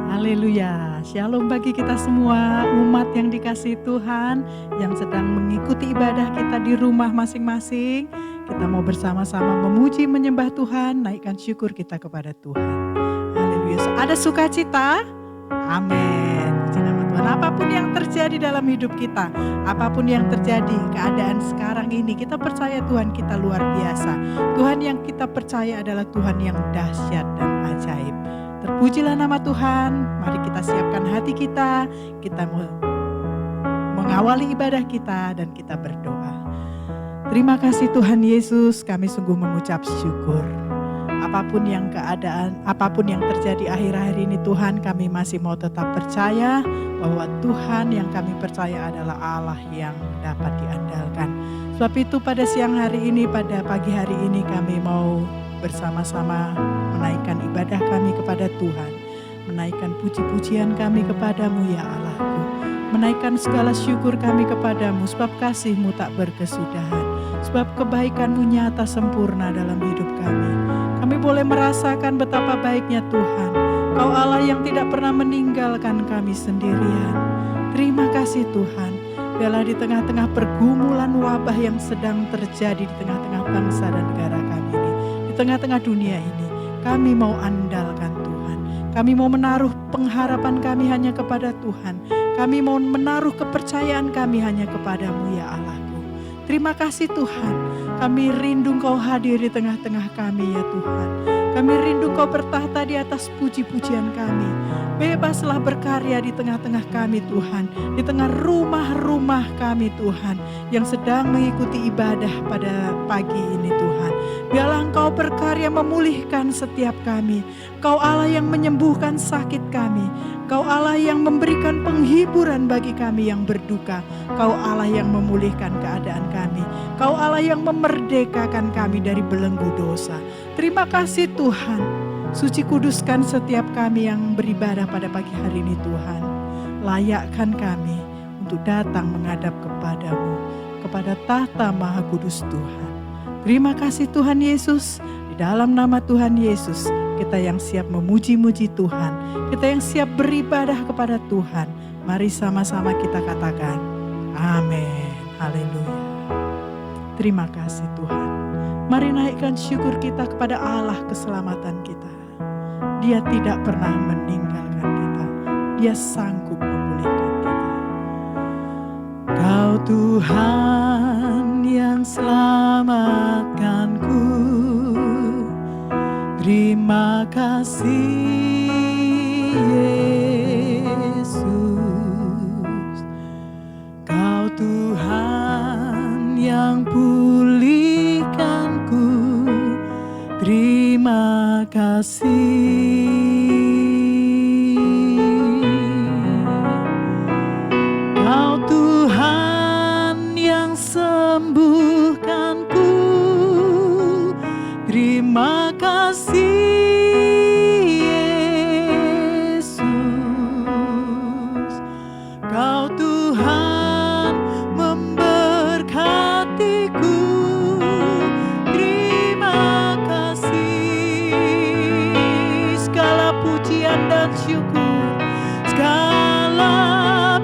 Haleluya, shalom bagi kita semua umat yang dikasihi Tuhan yang sedang mengikuti ibadah kita di rumah masing-masing. Kita mau bersama-sama memuji menyembah Tuhan, naikkan syukur kita kepada Tuhan. Haleluya, ada sukacita? Amin. Puji nama Tuhan. Apapun yang terjadi dalam hidup kita, apapun yang terjadi, keadaan sekarang ini, kita percaya Tuhan kita luar biasa. Tuhan yang kita percaya adalah Tuhan yang dahsyat dan ajaib. Terpujilah nama Tuhan, mari kita siapkan hati kita mau mengawali ibadah kita dan kita berdoa. Terima kasih Tuhan Yesus, kami sungguh mengucap syukur. Apapun yang keadaan, apapun yang terjadi akhir-akhir ini Tuhan, kami masih mau tetap percaya bahwa Tuhan yang kami percaya adalah Allah yang dapat diandalkan. Sebab itu pada siang hari ini, pada pagi hari ini kami mau bersama-sama menaikkan ibadah kami kepada Tuhan, menaikkan puji-pujian kami kepadamu ya Allahku, menaikkan segala syukur kami kepadamu sebab kasih-Mu tak berkesudahan, sebab kebaikan-Mu nyata sempurna dalam hidup kami. Kami boleh merasakan betapa baiknya Tuhan, Kau Allah yang tidak pernah meninggalkan kami sendirian. Terima kasih Tuhan, biarlah di tengah-tengah pergumulan wabah yang sedang terjadi di tengah-tengah bangsa dan negara kami ini, di tengah-tengah dunia ini, kami mau andalkan Tuhan. Kami mau menaruh pengharapan kami hanya kepada Tuhan. Kami mau menaruh kepercayaan kami hanya kepadamu ya Allahku. Terima kasih Tuhan. Kami rindu Kau hadir di tengah-tengah kami ya Tuhan. Kami rindu Kau bertahta di atas puji-pujian kami. Bebaslah berkarya di tengah-tengah kami Tuhan. Di tengah rumah-rumah kami Tuhan, yang sedang mengikuti ibadah pada pagi ini Tuhan. Biarlah Engkau berkarya memulihkan setiap kami. Kau Allah yang menyembuhkan sakit kami. Kau Allah yang memberikan penghiburan bagi kami yang berduka. Kau Allah yang memulihkan keadaan kami. Kau Allah yang memerdekakan kami dari belenggu dosa. Terima kasih Tuhan. Suci kuduskan setiap kami yang beribadah pada pagi hari ini Tuhan. Layakkan kami untuk datang menghadap kepadamu, kepada tahta Maha Kudus Tuhan. Terima kasih Tuhan Yesus. Di dalam nama Tuhan Yesus, kita yang siap memuji-muji Tuhan, kita yang siap beribadah kepada Tuhan, mari sama-sama kita katakan amin. Haleluya. Terima kasih Tuhan. Mari naikkan syukur kita kepada Allah keselamatan kita. Dia tidak pernah meninggalkan kita. Dia sanggup memulihkan kita. Kau Tuhan yang selamatkanku. Terima kasih Yesus. Kau Tuhan yang pulihkanku. Terima kasih. Kau Tuhan yang sembuhkanku. Terima kasih Yesus. Kau Tuhan memberkatiku. Terima kasih. Segala pujian dan syukur, segala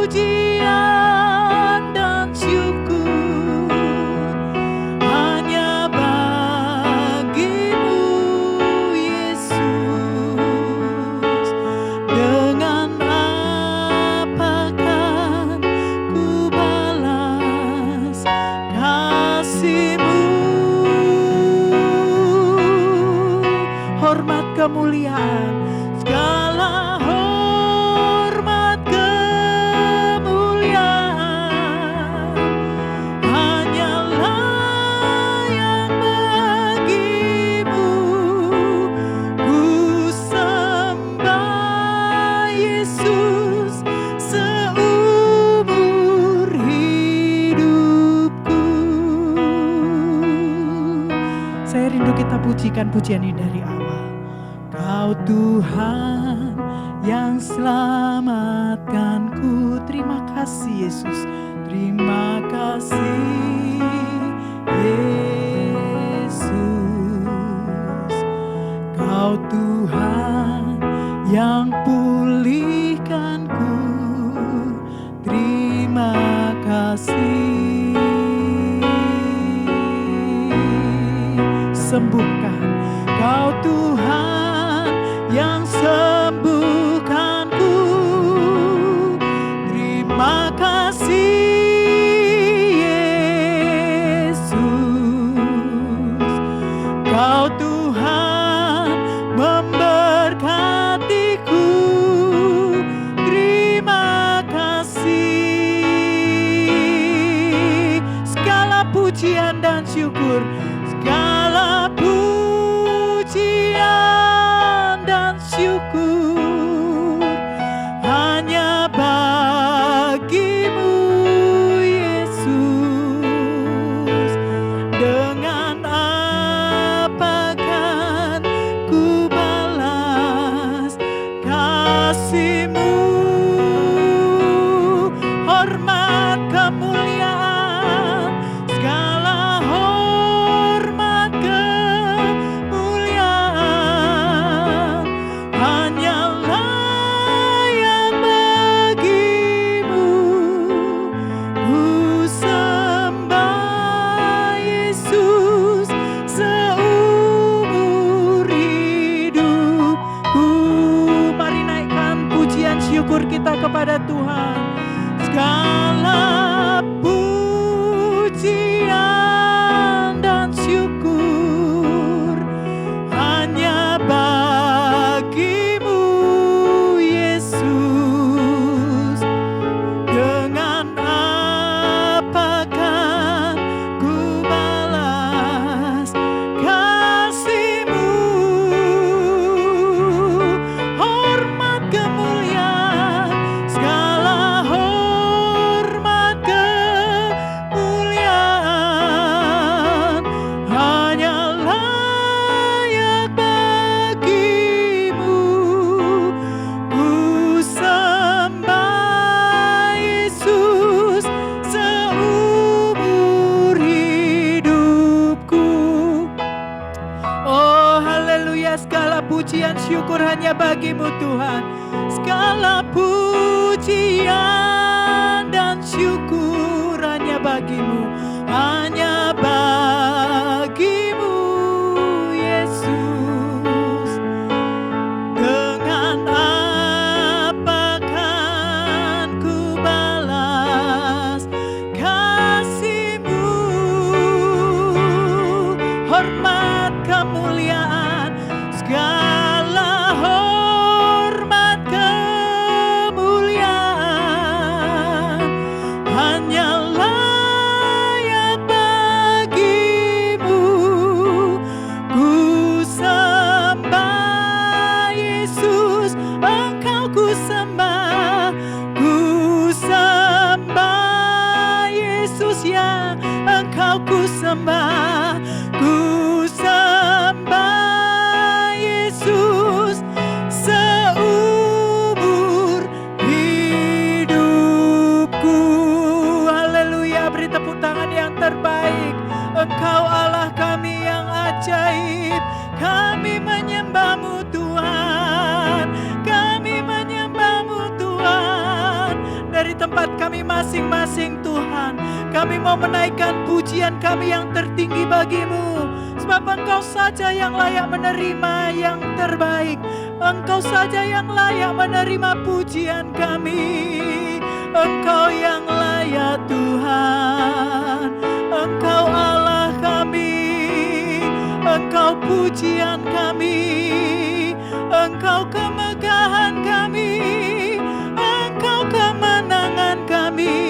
pujian dan syukur hanya bagimu Yesus. Dengan apakah ku balas kasih-Mu? Hormat kemuliaan, segala hormat kemuliaan hanyalah yang bagimu. Ku sembah Yesus seumur hidupku. Saya rindu kita pujikan pujian ini dari awal. Kau Tuhan yang selamatkanku. Terima kasih Yesus. Terima kasih Yesus. pujian dan syukur, segala pujian dan syukur hanya bagimu Yesus. Dengan apa kan ku balas kasih-Mu? Hormat kemuliaan, segala hormat kemuliaan hanyalah yang bagimu. Ku sembah Yesus seumur hidupku. Mari naikkan pujian syukur kita kepada Tuhan. Segala pujian dan syukur hanya bagimu Yesus. Dengan apa kan ku balas kasih-Mu? Hormat kemuliaan, segala hormat kemuliaan hanyalah yang bagimu. Ku sembah Yesus seumur hidupku. Oh haleluya, segala pujian syukur hanya bagimu Tuhan. Segala pujian dan syukur hanya bagimu, hanya bagimu Yesus. Dengan apa kan ku balas kasih-Mu? Hormat kemuliaan, segala hormat kemuliaan hanyalah yang bagimu. Ku sembah Yesus, Engkau ku sembah. Ku sembah Yesus, ya Engkau ku sembah. Ku sembah Yesus seumur hidupku. Haleluya, beri tepuk tangan yang terbaik. Engkau Allah kami yang ajaib. Kami menyembah-Mu Tuhan. Kami menyembah-Mu Tuhan. Dari tempat kami masing-masing Tuhan, kami mau menaikkan pujian kami yang tertinggi bagi-Mu. Sebab Engkau saja yang layak menerima yang terbaik. Engkau saja yang layak menerima pujian kami. Engkau yang layak Tuhan. Engkau Allah kami. Engkau pujian kami. Engkau kemegahan kami. Engkau kemenangan kami.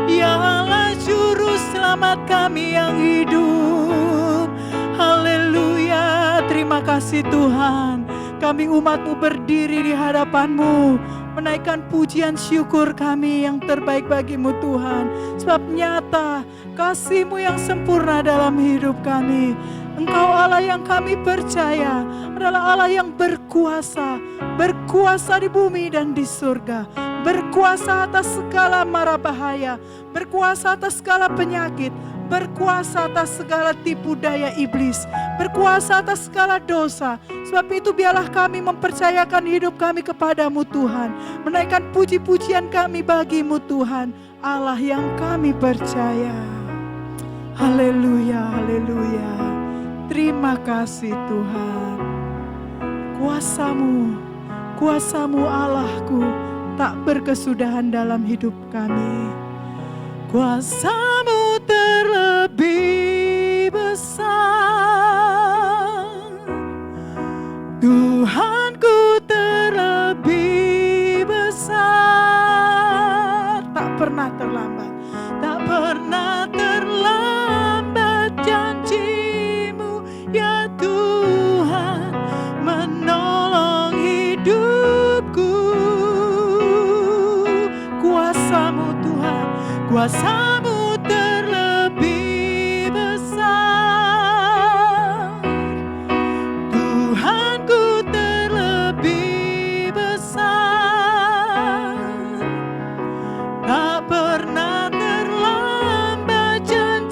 Ya Allah, juru selamat kami yang hidup. Haleluya, terima kasih Tuhan. Kami umat-Mu berdiri di hadapan-Mu, menaikkan pujian syukur kami yang terbaik bagi-Mu Tuhan. Sebab nyata kasih-Mu yang sempurna dalam hidup kami. Engkau Allah yang kami percaya adalah Allah yang berkuasa. Berkuasa di bumi dan di surga. Berkuasa atas segala mara bahaya. Berkuasa atas segala penyakit. Berkuasa atas segala tipu daya iblis. Berkuasa atas segala dosa. Sebab itu biarlah kami mempercayakan hidup kami kepadamu Tuhan. Menaikkan puji-pujian kami bagimu Tuhan. Allah yang kami percaya. Haleluya, haleluya. Terima kasih Tuhan. Kuasa-Mu, kuasa-Mu Allahku tak berkesudahan dalam hidup kami. Kuasa-Mu terlebih besar, Tuhanku terlebih besar. Tak pernah terlambat, tak pernah terlambat.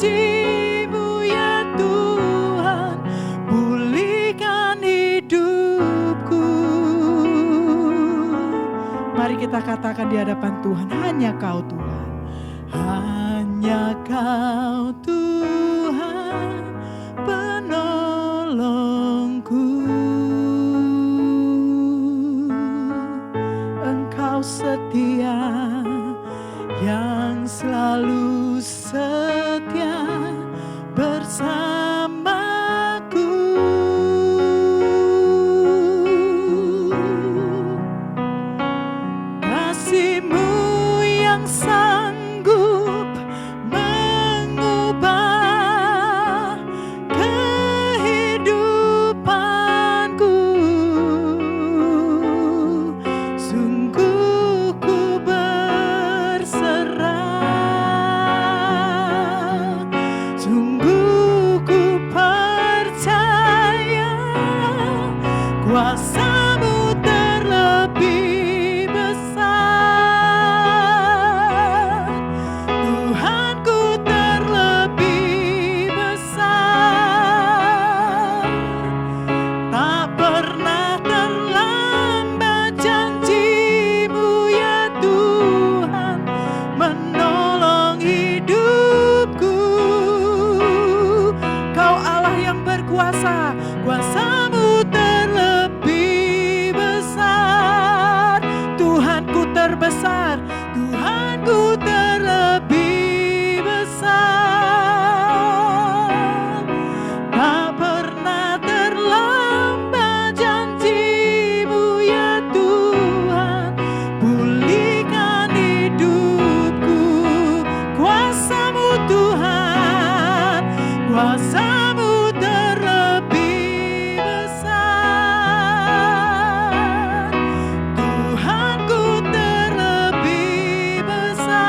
janji-Mu ya Tuhan, pulihkan hidupku. Mari kita katakan di hadapan Tuhan, hanya Kau Tuhan, hanya Kau Tuhan penolongku. Engkau setia, yang selalu setia bersamaku. Kasih-Mu yang sanggup mengubah kehidupanku. Sungguh ku berserah, sungguh ku percaya kuasa-Mu terlebih besar. Tuhanku terlebih besar. Tak pernah terlambat janji-Mu ya Tuhan, menolong hidupku. Kau Allah yang berkuasa, kuasa-Mu terlebih besar. Tuhanku terbesar, Tuhanku terlebih besar. Tak pernah terlambat janji-Mu ya Tuhan, pulihkan hidupku. Kuasa-Mu Tuhan, kuasa-Mu terlebih besar. Tuhanku terlebih besar.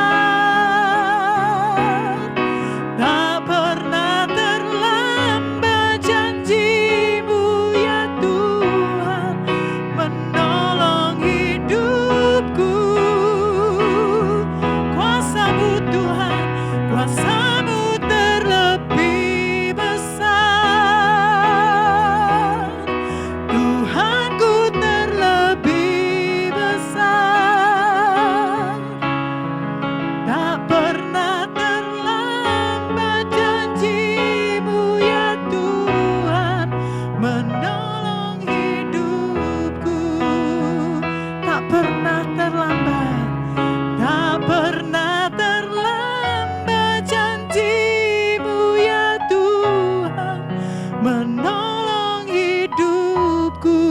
Tak pernah terlambat janji-Mu ya Tuhan, menolong hidupku. Kuasa-Mu Tuhan, kuasa-Mu terlebih besar. Tuhanku terlebih besar. Tak pernah terlambat janji-Mu ya Tuhan, menolong hidupku. Tak pernah terlambat, tak pernah terlambat janji-Mu ya Tuhan, menolong hidupku.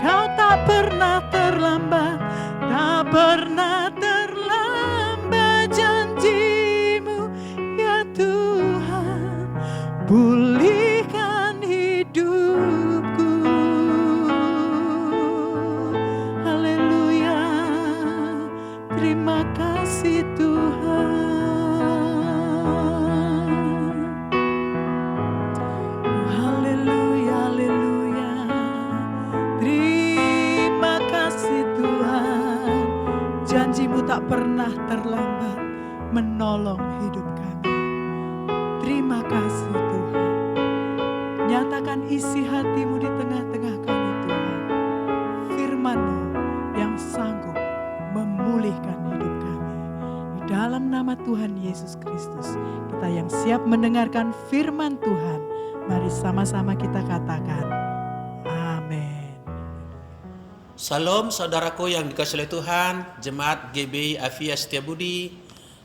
Kau tak pernah terlambat, tak pernah terlambat janji-Mu ya Tuhan, pulihkan hidupku. Haleluya, terima kasih Tuhan. Haleluya, haleluya, terima kasih Tuhan. Janji-Mu tak pernah terlambat menolong hidup kami. Terima kasih Tuhan. Nyatakan isi hati-Mu di tengah-tengah kami Tuhan. Firman-Mu yang sanggup memulihkan hidup kami. Di dalam nama Tuhan Yesus Kristus, kita yang siap mendengarkan firman Tuhan, mari sama-sama kita katakan, amin. Salam saudaraku yang dikasihi oleh Tuhan, Jemaat GBI Afia Setiabudi,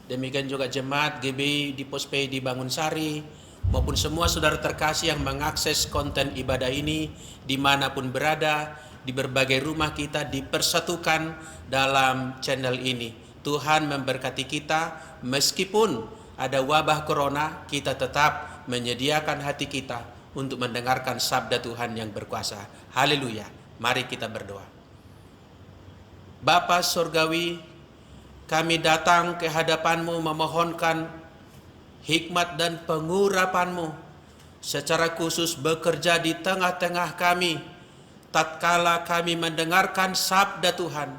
demikian juga Jemaat GBI di Pospei di Bangunsari, maupun semua saudara terkasih yang mengakses konten ibadah ini dimanapun berada, di berbagai rumah kita dipersatukan dalam channel ini. Tuhan memberkati kita, meskipun ada wabah corona, kita tetap menyediakan hati kita untuk mendengarkan sabda Tuhan yang berkuasa. Haleluya. Mari kita berdoa. Bapa Surgawi, kami datang ke hadapan-Mu memohonkan hikmat dan pengurapan-Mu secara khusus bekerja di tengah-tengah kami tatkala kami mendengarkan sabda Tuhan,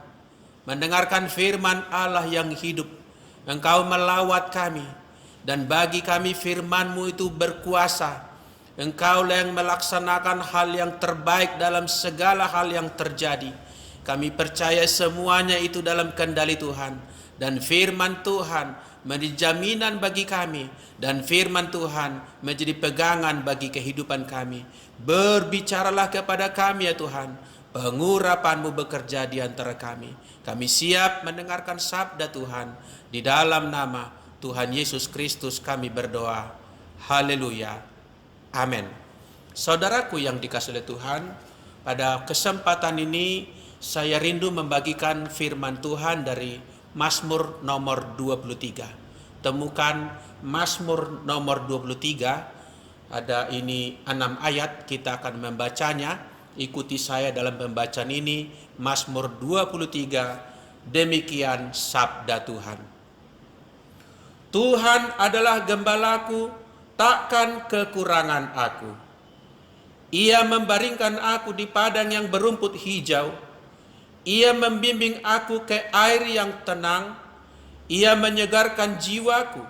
mendengarkan firman Allah yang hidup. Engkau melawat kami, Dan bagi kami firman-Mu itu berkuasa. Engkaulah yang melaksanakan hal yang terbaik dalam segala hal yang terjadi. Kami percaya semuanya itu dalam kendali Tuhan. Dan firman Tuhan menjadi jaminan bagi kami. Dan firman Tuhan menjadi pegangan bagi kehidupan kami. Berbicaralah kepada kami ya Tuhan. Pengurapan-Mu bekerja di antara kami. Kami siap mendengarkan sabda Tuhan. Di dalam nama Tuhan Yesus Kristus kami berdoa. Haleluya. Amin. Saudaraku yang dikasihi oleh Tuhan, pada kesempatan ini saya rindu membagikan firman Tuhan dari Mazmur nomor 23. Temukan Mazmur nomor 23. Ada ini 6 ayat, kita akan membacanya. Ikuti saya dalam pembacaan ini. Mazmur 23. Demikian sabda Tuhan. Tuhan adalah gembalaku, takkan kekurangan aku. Ia membaringkan aku di padang yang berumput hijau. Ia membimbing aku ke air yang tenang. Ia menyegarkan jiwaku.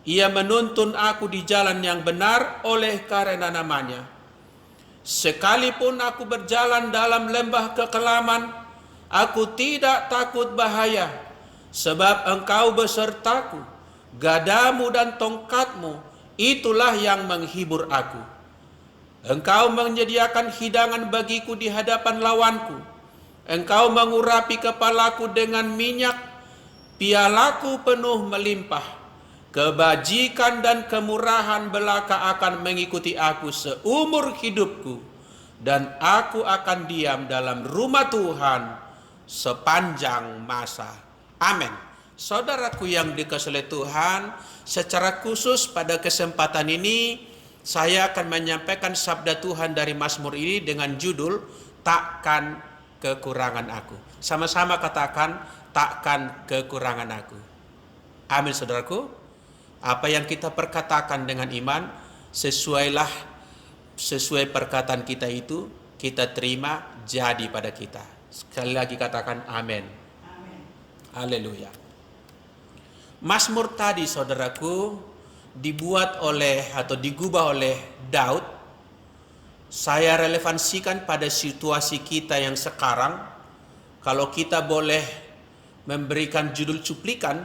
Ia menuntun aku di jalan yang benar oleh karena namanya. Sekalipun aku berjalan dalam lembah kekelaman, aku tidak takut bahaya, sebab Engkau besertaku. Gadamu dan tongkatmu, itulah yang menghibur aku. Engkau menyediakan hidangan bagiku di hadapan lawanku. Engkau mengurapi kepalaku dengan minyak, pialaku penuh melimpah. Kebajikan dan kemurahan belaka akan mengikuti aku seumur hidupku, dan aku akan diam dalam rumah Tuhan sepanjang masa. Amin. Saudaraku yang dikasihi oleh Tuhan, secara khusus pada kesempatan ini saya akan menyampaikan sabda Tuhan dari Mazmur ini dengan judul Takkan Kekurangan Aku. Sama-sama katakan, takkan kekurangan aku. Amin saudaraku. Apa yang kita perkatakan dengan iman, sesuai perkataan kita itu, kita terima jadi pada kita. Sekali lagi katakan amin. Haleluya. Mazmur tadi saudaraku dibuat oleh atau digubah oleh Daud. Saya relevansikan pada situasi kita yang sekarang. Kalau kita boleh memberikan judul cuplikan,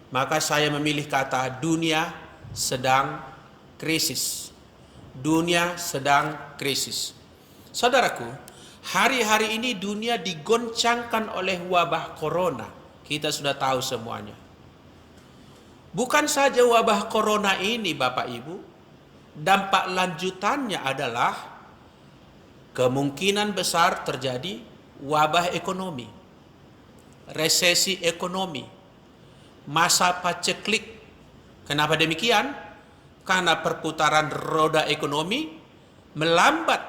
maka saya memilih kata dunia sedang krisis. Dunia sedang krisis. Saudaraku, hari-hari ini dunia digoncangkan oleh wabah corona. Kita sudah tahu semuanya. Bukan saja wabah corona ini Bapak Ibu, dampak lanjutannya adalah kemungkinan besar terjadi wabah ekonomi, resesi ekonomi, masa paceklik. Kenapa demikian? Karena perputaran roda ekonomi melambat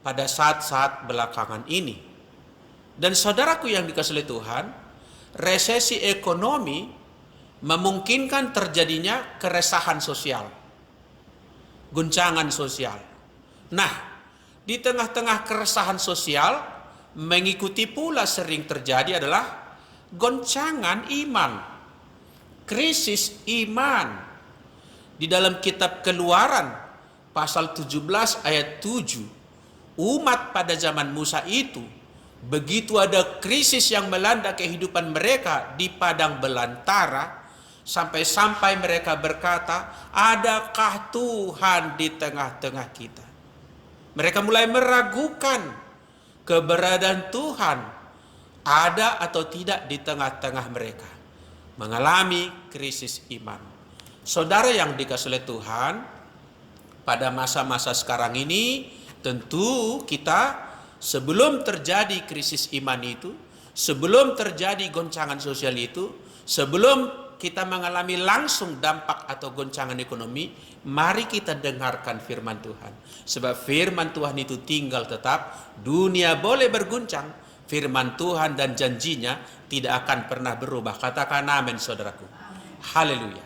pada saat-saat belakangan ini. Dan saudaraku yang dikasihi Tuhan, resesi ekonomi memungkinkan terjadinya keresahan sosial, guncangan sosial. Nah, di tengah-tengah keresahan sosial, mengikuti pula sering terjadi adalah goncangan iman, krisis iman. Di dalam kitab Keluaran pasal 17 ayat 7, umat pada zaman Musa itu begitu ada krisis yang melanda kehidupan mereka di padang belantara, sampai-sampai mereka berkata, adakah Tuhan di tengah-tengah kita? Mereka mulai meragukan keberadaan Tuhan ada atau tidak di tengah-tengah mereka. Mengalami krisis iman. Saudara yang dikasihi oleh Tuhan, pada masa-masa sekarang ini tentu kita sebelum terjadi krisis iman itu, sebelum terjadi goncangan sosial itu, sebelum kita mengalami langsung dampak atau goncangan ekonomi, mari kita dengarkan firman Tuhan. Sebab firman Tuhan itu tinggal tetap, dunia boleh berguncang, firman Tuhan dan janjinya tidak akan pernah berubah. Katakan amin saudaraku. Haleluya.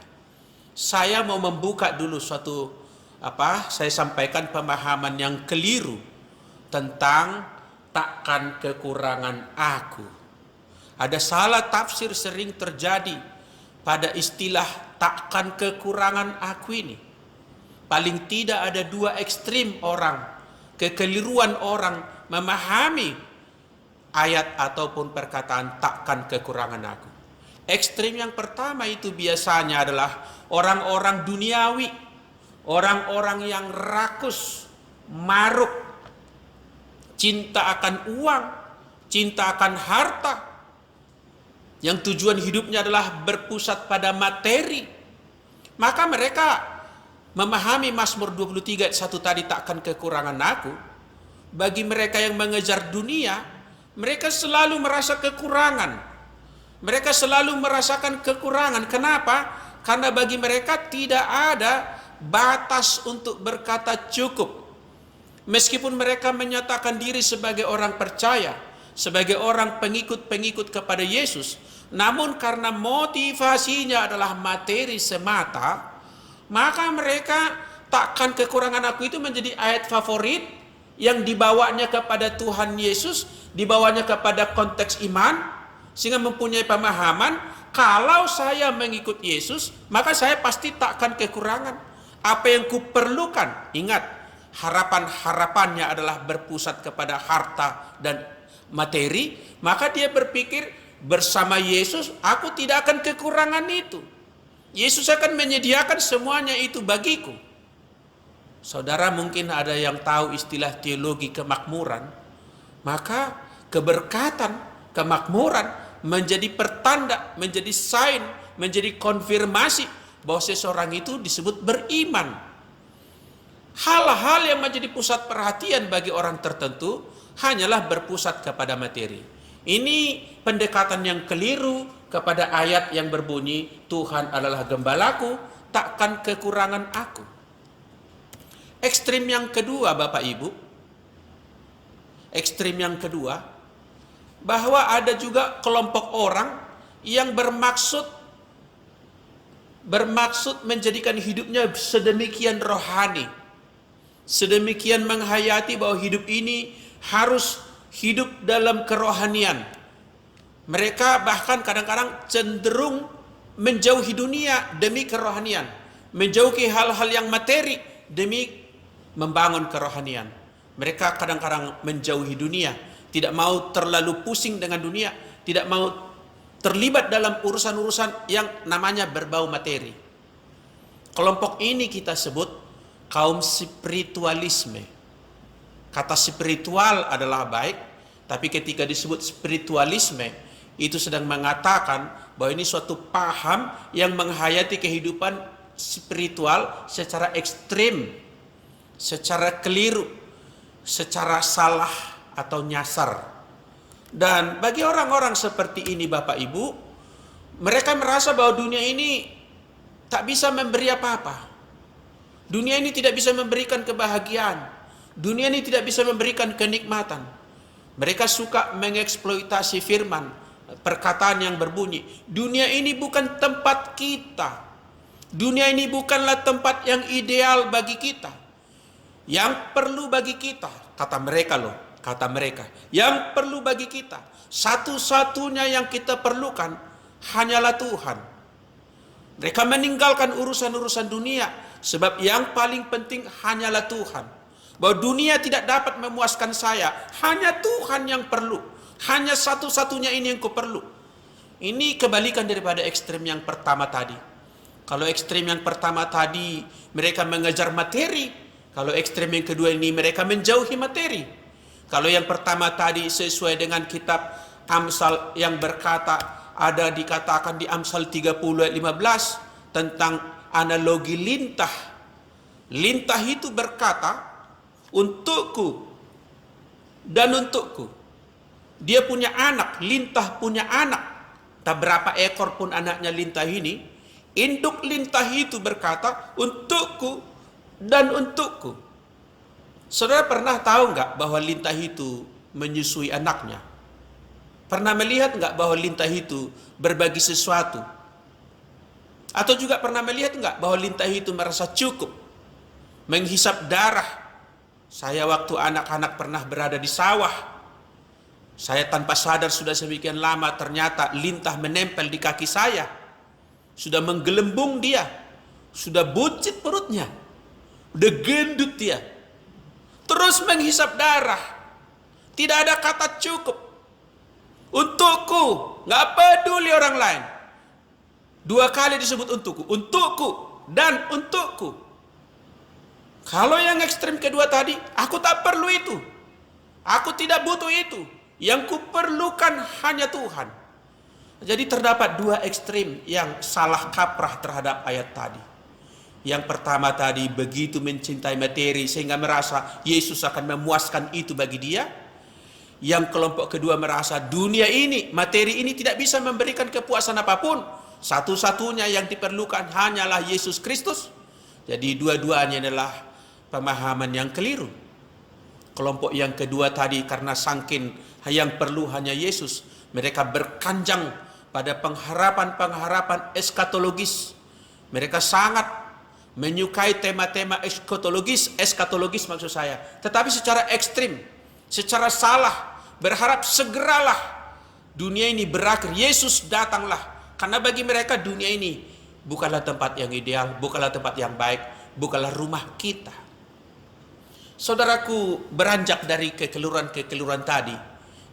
Saya mau membuka dulu saya sampaikan pemahaman yang keliru tentang takkan kekurangan aku. Ada salah tafsir sering terjadi pada istilah takkan kekurangan aku ini. Paling tidak ada dua ekstrim orang, kekeliruan orang memahami ayat ataupun perkataan takkan kekurangan aku. Ekstrim yang pertama itu biasanya adalah orang-orang duniawi, orang-orang yang rakus, maruk, cinta akan uang, cinta akan harta, yang tujuan hidupnya adalah berpusat pada materi. Maka mereka memahami Mazmur 23 ayat 1 tadi, takkan kekurangan aku. Bagi mereka yang mengejar dunia, mereka selalu merasa kekurangan. Mereka selalu merasakan kekurangan. Kenapa? Karena bagi mereka tidak ada batas untuk berkata cukup. Meskipun mereka menyatakan diri sebagai orang percaya, sebagai orang pengikut-pengikut kepada Yesus, namun karena motivasinya adalah materi semata, maka mereka takkan kekurangan aku itu menjadi ayat favorit yang dibawanya kepada Tuhan Yesus, dibawanya kepada konteks iman, sehingga mempunyai pemahaman, kalau saya mengikut Yesus, maka saya pasti takkan kekurangan. Apa yang kuperlukan, ingat, harapan-harapannya adalah berpusat kepada harta dan materi, maka dia berpikir bersama Yesus aku tidak akan kekurangan itu. Yesus akan menyediakan semuanya itu bagiku. Saudara mungkin ada yang tahu istilah teologi kemakmuran, maka keberkatan, kemakmuran menjadi pertanda, menjadi sign, menjadi konfirmasi bahwa seseorang itu disebut beriman. Hal-hal yang menjadi pusat perhatian bagi orang tertentu hanyalah berpusat kepada materi. Ini pendekatan yang keliru kepada ayat yang berbunyi, Tuhan adalah gembalaku, takkan kekurangan aku. Ekstrim yang kedua Bapak Ibu, ekstrim yang kedua, bahwa ada juga kelompok orang yang bermaksud menjadikan hidupnya sedemikian rohani, sedemikian menghayati bahwa hidup ini harus hidup dalam kerohanian. Mereka bahkan kadang-kadang cenderung menjauhi dunia demi kerohanian, menjauhi hal-hal yang materi demi membangun kerohanian. Mereka kadang-kadang menjauhi dunia, tidak mau terlalu pusing dengan dunia, tidak mau terlibat dalam urusan-urusan yang namanya berbau materi. Kelompok ini kita sebut kaum spiritualisme. Kata spiritual adalah baik, tapi ketika disebut spiritualisme, itu sedang mengatakan bahwa ini suatu paham yang menghayati kehidupan spiritual secara ekstrim, secara keliru, secara salah atau nyasar. Dan bagi orang-orang seperti ini Bapak Ibu, mereka merasa bahwa dunia ini tak bisa memberi apa-apa. Dunia ini tidak bisa memberikan kebahagiaan. Dunia ini tidak bisa memberikan kenikmatan. Mereka suka mengeksploitasi firman, perkataan yang berbunyi, dunia ini bukan tempat kita. Dunia ini bukanlah tempat yang ideal bagi kita. Yang perlu bagi kita, kata mereka loh, kata mereka, yang perlu bagi kita, satu-satunya yang kita perlukan hanyalah Tuhan. Mereka meninggalkan urusan-urusan dunia, sebab yang paling penting hanyalah Tuhan. Bahwa dunia tidak dapat memuaskan saya, hanya Tuhan yang perlu, hanya satu-satunya ini yang ku perlu. Ini kebalikan daripada ekstrem yang pertama tadi. Kalau ekstrem yang pertama tadi mereka mengejar materi, kalau ekstrem yang kedua ini mereka menjauhi materi. Kalau yang pertama tadi sesuai dengan kitab Amsal yang berkata, ada dikatakan di Amsal 30 ayat 15 tentang analogi lintah. Lintah itu berkata, untukku dan untukku. Dia punya anak, lintah punya anak. Tak berapa ekor pun anaknya lintah ini. Induk lintah itu berkata, untukku dan untukku. Saudara pernah tahu enggak bahwa lintah itu menyusui anaknya? Pernah melihat enggak bahwa lintah itu berbagi sesuatu? Atau juga pernah melihat enggak bahwa lintah itu merasa cukup menghisap darah? Saya waktu anak-anak pernah berada di sawah. Saya tanpa sadar sudah sedemikian lama ternyata lintah menempel di kaki saya. sudah menggelembung dia, sudah buncit perutnya, udah gendut dia, terus menghisap darah, tidak ada kata cukup. Untukku, nggak peduli orang lain. 2 kali disebut untukku dan untukku. Kalau yang ekstrem kedua tadi, aku tak perlu itu, aku tidak butuh itu, yang kuperlukan hanya Tuhan. Jadi terdapat 2 ekstrem yang salah kaprah terhadap ayat tadi. Yang pertama tadi begitu mencintai materi sehingga merasa Yesus akan memuaskan itu bagi dia. Yang kelompok kedua merasa dunia ini, materi ini tidak bisa memberikan kepuasan apapun. Satu-satunya yang diperlukan hanyalah Yesus Kristus. Jadi dua-duanya adalah pemahaman yang keliru. Kelompok yang kedua tadi karena saking yang perlu hanya Yesus, mereka berkanjang pada pengharapan-pengharapan eskatologis. Mereka sangat menyukai tema-tema eskatologis maksud saya. Tetapi secara ekstrim, secara salah, berharap segeralah dunia ini berakhir, Yesus datanglah. Karena bagi mereka dunia ini bukanlah tempat yang ideal, bukanlah tempat yang baik, bukanlah rumah kita. Saudaraku, beranjak dari kekeliruan tadi,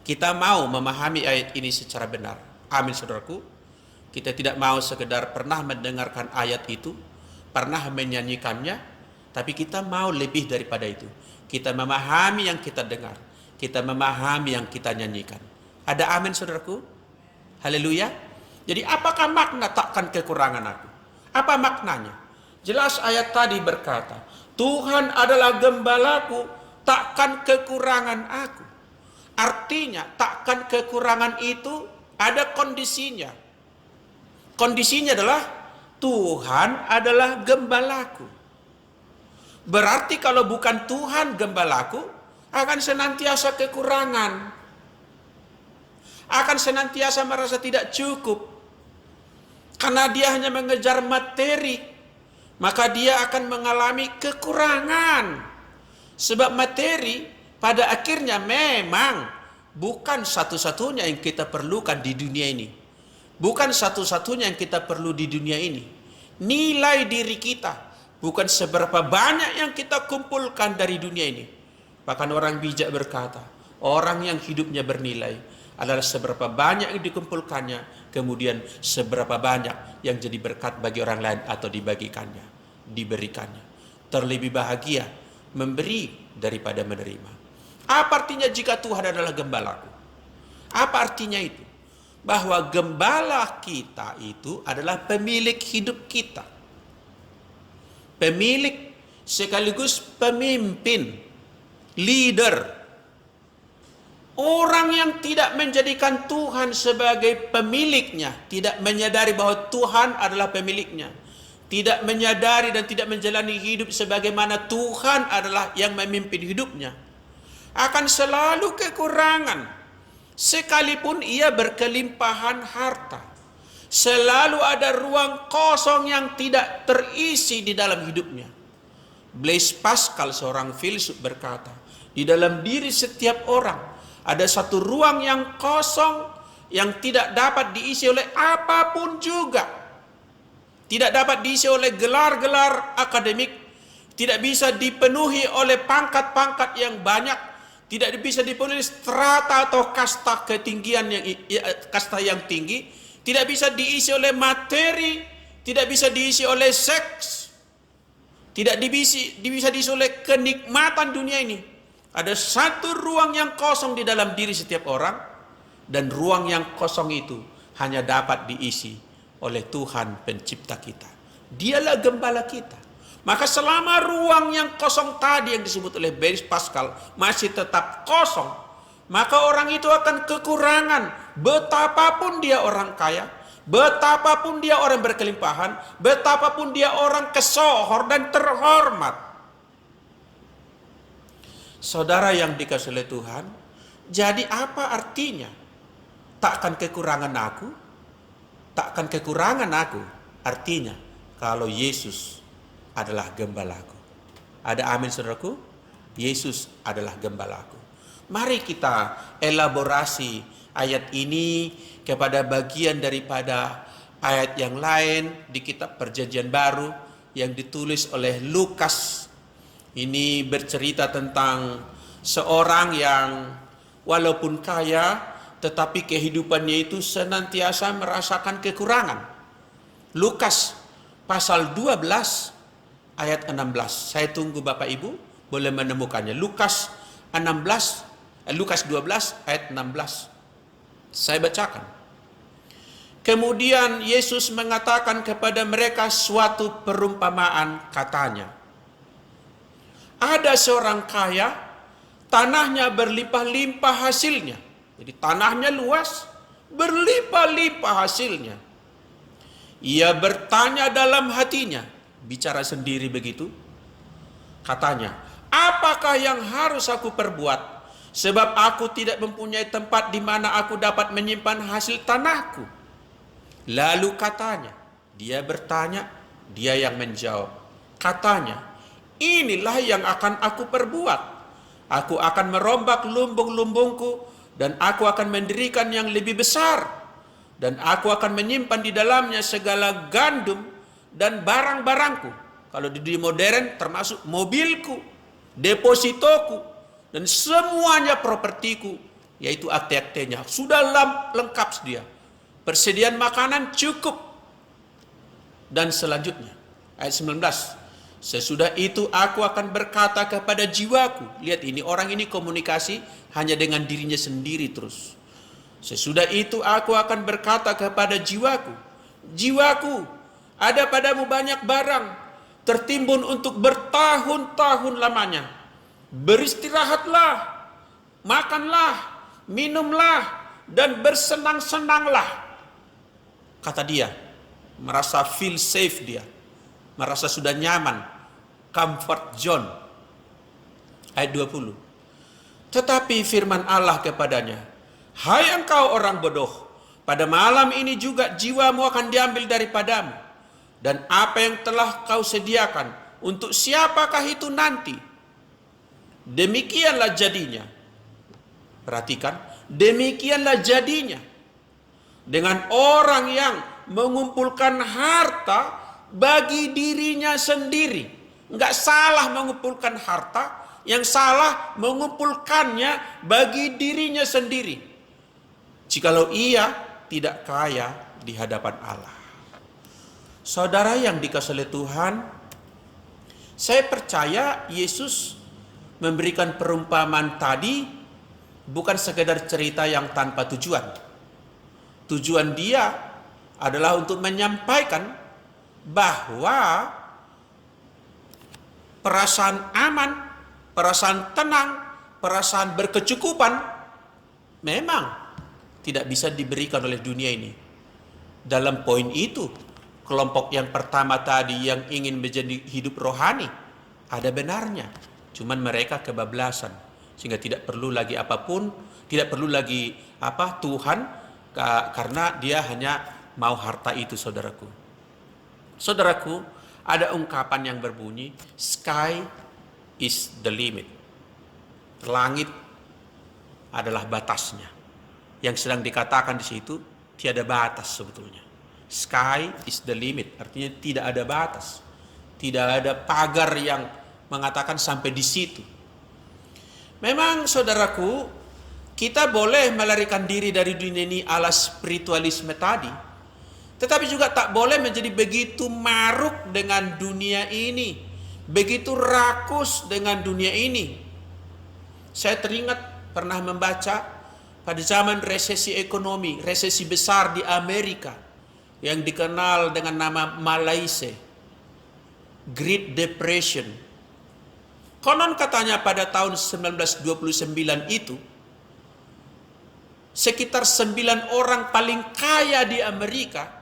kita mau memahami ayat ini secara benar. Amin, saudaraku. Kita tidak mau sekedar pernah mendengarkan ayat itu, pernah menyanyikannya, tapi kita mau lebih daripada itu. Kita memahami yang kita dengar, kita memahami yang kita nyanyikan. Ada amin, saudaraku? Haleluya. Jadi apakah makna takkan kekurangan aku? Apa maknanya? Jelas ayat tadi berkata, Tuhan adalah gembalaku, takkan kekurangan aku. Artinya takkan kekurangan itu ada kondisinya. Kondisinya adalah Tuhan adalah gembalaku. Berarti kalau bukan Tuhan gembalaku, akan senantiasa kekurangan. Akan senantiasa merasa tidak cukup. Karena dia hanya mengejar materi, maka dia akan mengalami kekurangan. Sebab materi pada akhirnya memang bukan satu-satunya yang kita perlukan di dunia ini. Bukan satu-satunya yang kita perlu di dunia ini. Nilai diri kita bukan seberapa banyak yang kita kumpulkan dari dunia ini. Bahkan orang bijak berkata, orang yang hidupnya bernilai adalah seberapa banyak yang dikumpulkannya, kemudian seberapa banyak yang jadi berkat bagi orang lain atau dibagikannya, diberikannya. Terlebih bahagia memberi daripada menerima. Apa artinya jika Tuhan adalah gembalaku? Apa artinya itu? Bahwa gembala kita itu adalah pemilik hidup kita. Pemilik sekaligus pemimpin, leader. Orang yang tidak menjadikan Tuhan sebagai pemiliknya, tidak menyadari bahwa Tuhan adalah pemiliknya, tidak menyadari dan tidak menjalani hidup sebagaimana Tuhan adalah yang memimpin hidupnya, akan selalu kekurangan. Sekalipun ia berkelimpahan harta, selalu ada ruang kosong yang tidak terisi di dalam hidupnya. Blaise Pascal, seorang filsuf, berkata, di dalam diri setiap orang ada satu ruang yang kosong yang tidak dapat diisi oleh apapun juga. Tidak dapat diisi oleh gelar-gelar akademik, tidak bisa dipenuhi oleh pangkat-pangkat yang banyak, tidak bisa dipenuhi strata atau kasta ketinggian kasta yang tinggi, tidak bisa diisi oleh materi, tidak bisa diisi oleh seks, tidak bisa diisi oleh kenikmatan dunia ini. Ada satu ruang yang kosong di dalam diri setiap orang, dan ruang yang kosong itu hanya dapat diisi oleh Tuhan pencipta kita. Dialah gembala kita. Maka selama ruang yang kosong tadi yang disebut oleh Blaise Pascal masih tetap kosong, maka orang itu akan kekurangan. Betapapun dia orang kaya, betapapun dia orang berkelimpahan, betapapun dia orang kesohor dan terhormat. Saudara yang dikasihi oleh Tuhan, jadi apa artinya takkan kekurangan aku? Takkan kekurangan aku artinya kalau Yesus adalah gembalaku. Ada amin, saudaraku? Yesus adalah gembalaku. Mari kita elaborasi ayat ini kepada bagian daripada ayat yang lain di kitab Perjanjian Baru yang ditulis oleh Lukas. Ini bercerita tentang seorang yang walaupun kaya, tetapi kehidupannya itu senantiasa merasakan kekurangan. Lukas pasal 12 ayat 16. Saya tunggu Bapak Ibu boleh menemukannya. Lukas 12 ayat 16. Saya bacakan. Kemudian Yesus mengatakan kepada mereka suatu perumpamaan, katanya, ada seorang kaya, tanahnya berlimpah-limpah hasilnya. Jadi tanahnya luas, berlimpah-limpah hasilnya. Ia bertanya dalam hatinya, bicara sendiri begitu, katanya, apakah yang harus aku perbuat? Sebab aku tidak mempunyai tempat di mana aku dapat menyimpan hasil tanahku. Lalu katanya, dia bertanya, dia yang menjawab. Katanya, inilah yang akan aku perbuat. Aku akan merombak lumbung-lumbungku dan aku akan mendirikan yang lebih besar. Dan aku akan menyimpan di dalamnya segala gandum dan barang-barangku. Kalau di dunia modern termasuk mobilku, depositoku, dan semuanya propertiku, yaitu akte-aktenya. Sudah lengkap dia. Persediaan makanan cukup. Dan selanjutnya, ayat 19. Sesudah itu aku akan berkata kepada jiwaku. Lihat ini, orang ini komunikasi hanya dengan dirinya sendiri terus. Sesudah itu aku akan berkata kepada jiwaku. Jiwaku, ada padamu banyak barang, tertimbun untuk bertahun-tahun lamanya. Beristirahatlah, makanlah, minumlah, dan bersenang-senanglah. Kata dia, merasa feel safe dia, merasa sudah nyaman, comfort zone. Ayat 20. Tetapi firman Allah kepadanya, hai engkau orang bodoh, pada malam ini juga jiwamu akan diambil daripadamu. Dan apa yang telah kau sediakan, untuk siapakah itu nanti? Demikianlah jadinya. Perhatikan, demikianlah jadinya dengan orang yang mengumpulkan harta bagi dirinya sendiri. Enggak salah mengumpulkan harta, yang salah mengumpulkannya bagi dirinya sendiri. Jikalau ia tidak kaya di hadapan Allah. Saudara yang dikasihi oleh Tuhan, saya percaya Yesus memberikan perumpamaan tadi bukan sekedar cerita yang tanpa tujuan. Tujuan dia adalah untuk menyampaikan bahwa perasaan aman, perasaan tenang, perasaan berkecukupan memang tidak bisa diberikan oleh dunia ini. Dalam poin itu, kelompok yang pertama tadi yang ingin menjadi hidup rohani ada benarnya. Cuman mereka kebablasan sehingga tidak perlu lagi apapun, tidak perlu lagi Tuhan, karena dia hanya mau harta itu, saudaraku. Saudaraku, ada ungkapan yang berbunyi, sky is the limit. Langit adalah batasnya. Yang sedang dikatakan di situ tiada batas sebetulnya. Sky is the limit, artinya tidak ada batas. Tidak ada pagar yang mengatakan sampai di situ. Memang saudaraku, kita boleh melarikan diri dari dunia ini ala spiritualisme tadi, tetapi juga tak boleh menjadi begitu maruk dengan dunia ini, begitu rakus dengan dunia ini. Saya teringat pernah membaca pada zaman resesi ekonomi, resesi besar di Amerika yang dikenal dengan nama Malaysia, Great Depression. Konon katanya pada tahun 1929 itu, sekitar 9 orang paling kaya di Amerika,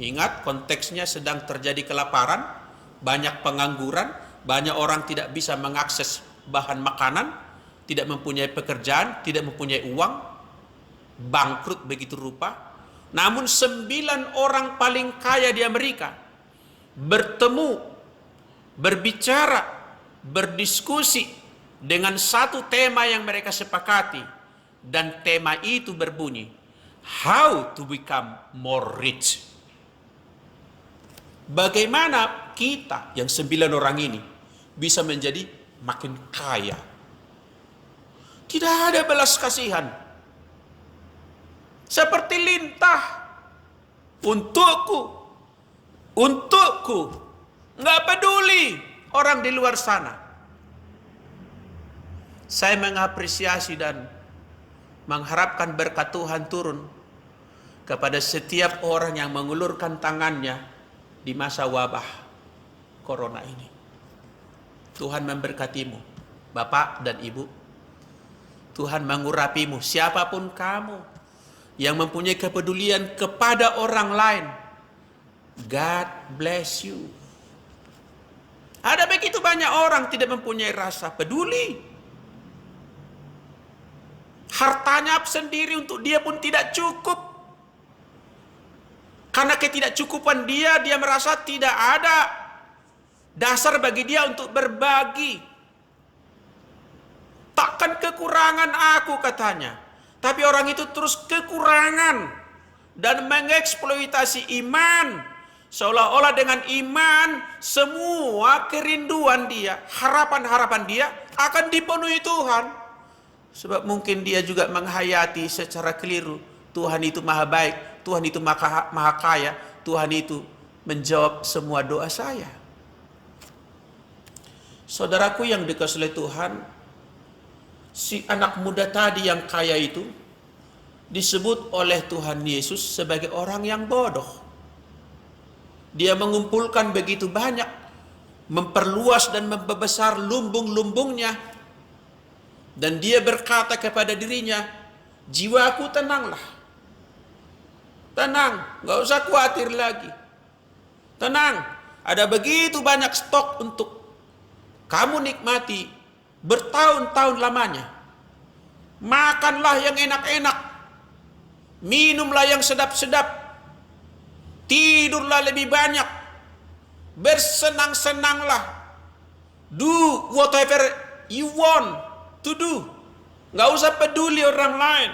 ingat konteksnya sedang terjadi kelaparan, banyak pengangguran, banyak orang tidak bisa mengakses bahan makanan, tidak mempunyai pekerjaan, tidak mempunyai uang, bangkrut begitu rupa. Namun 9 orang paling kaya di Amerika bertemu, berbicara, berdiskusi dengan satu tema yang mereka sepakati, dan tema itu berbunyi, how to become more rich. Bagaimana kita yang 9 orang ini bisa menjadi makin kaya? Tidak ada belas kasihan. Seperti lintah. Untukku. Nggak peduli orang di luar sana. Saya mengapresiasi dan mengharapkan berkat Tuhan turun kepada setiap orang yang mengulurkan tangannya di masa wabah corona ini. Tuhan memberkatimu, Bapak dan Ibu. Tuhan mengurapimu, siapapun kamu yang mempunyai kepedulian kepada orang lain. God bless you. Ada begitu banyak orang tidak mempunyai rasa peduli. Hartanya sendiri untuk dia pun tidak cukup. Karena ketidakcukupan dia merasa tidak ada dasar bagi dia untuk berbagi. Takkan kekurangan aku, katanya. Tapi orang itu terus kekurangan dan mengeksploitasi iman. Seolah-olah dengan iman semua kerinduan dia, harapan-harapan dia akan dipenuhi Tuhan. Sebab mungkin dia juga menghayati secara keliru. Tuhan itu maha baik, Tuhan itu maha kaya, Tuhan itu menjawab semua doa saya. Saudaraku yang dikasihi oleh Tuhan, si anak muda tadi yang kaya itu disebut oleh Tuhan Yesus sebagai orang yang bodoh. Dia mengumpulkan begitu banyak, memperluas dan membesar lumbung-lumbungnya. Dan dia berkata kepada dirinya, jiwaku tenanglah. Tenang, gak usah khawatir lagi. Tenang, ada begitu banyak stok untuk kamu nikmati bertahun-tahun lamanya. Makanlah yang enak-enak, minumlah yang sedap-sedap, tidurlah lebih banyak, bersenang-senanglah, do whatever you want to do. Gak usah peduli orang lain.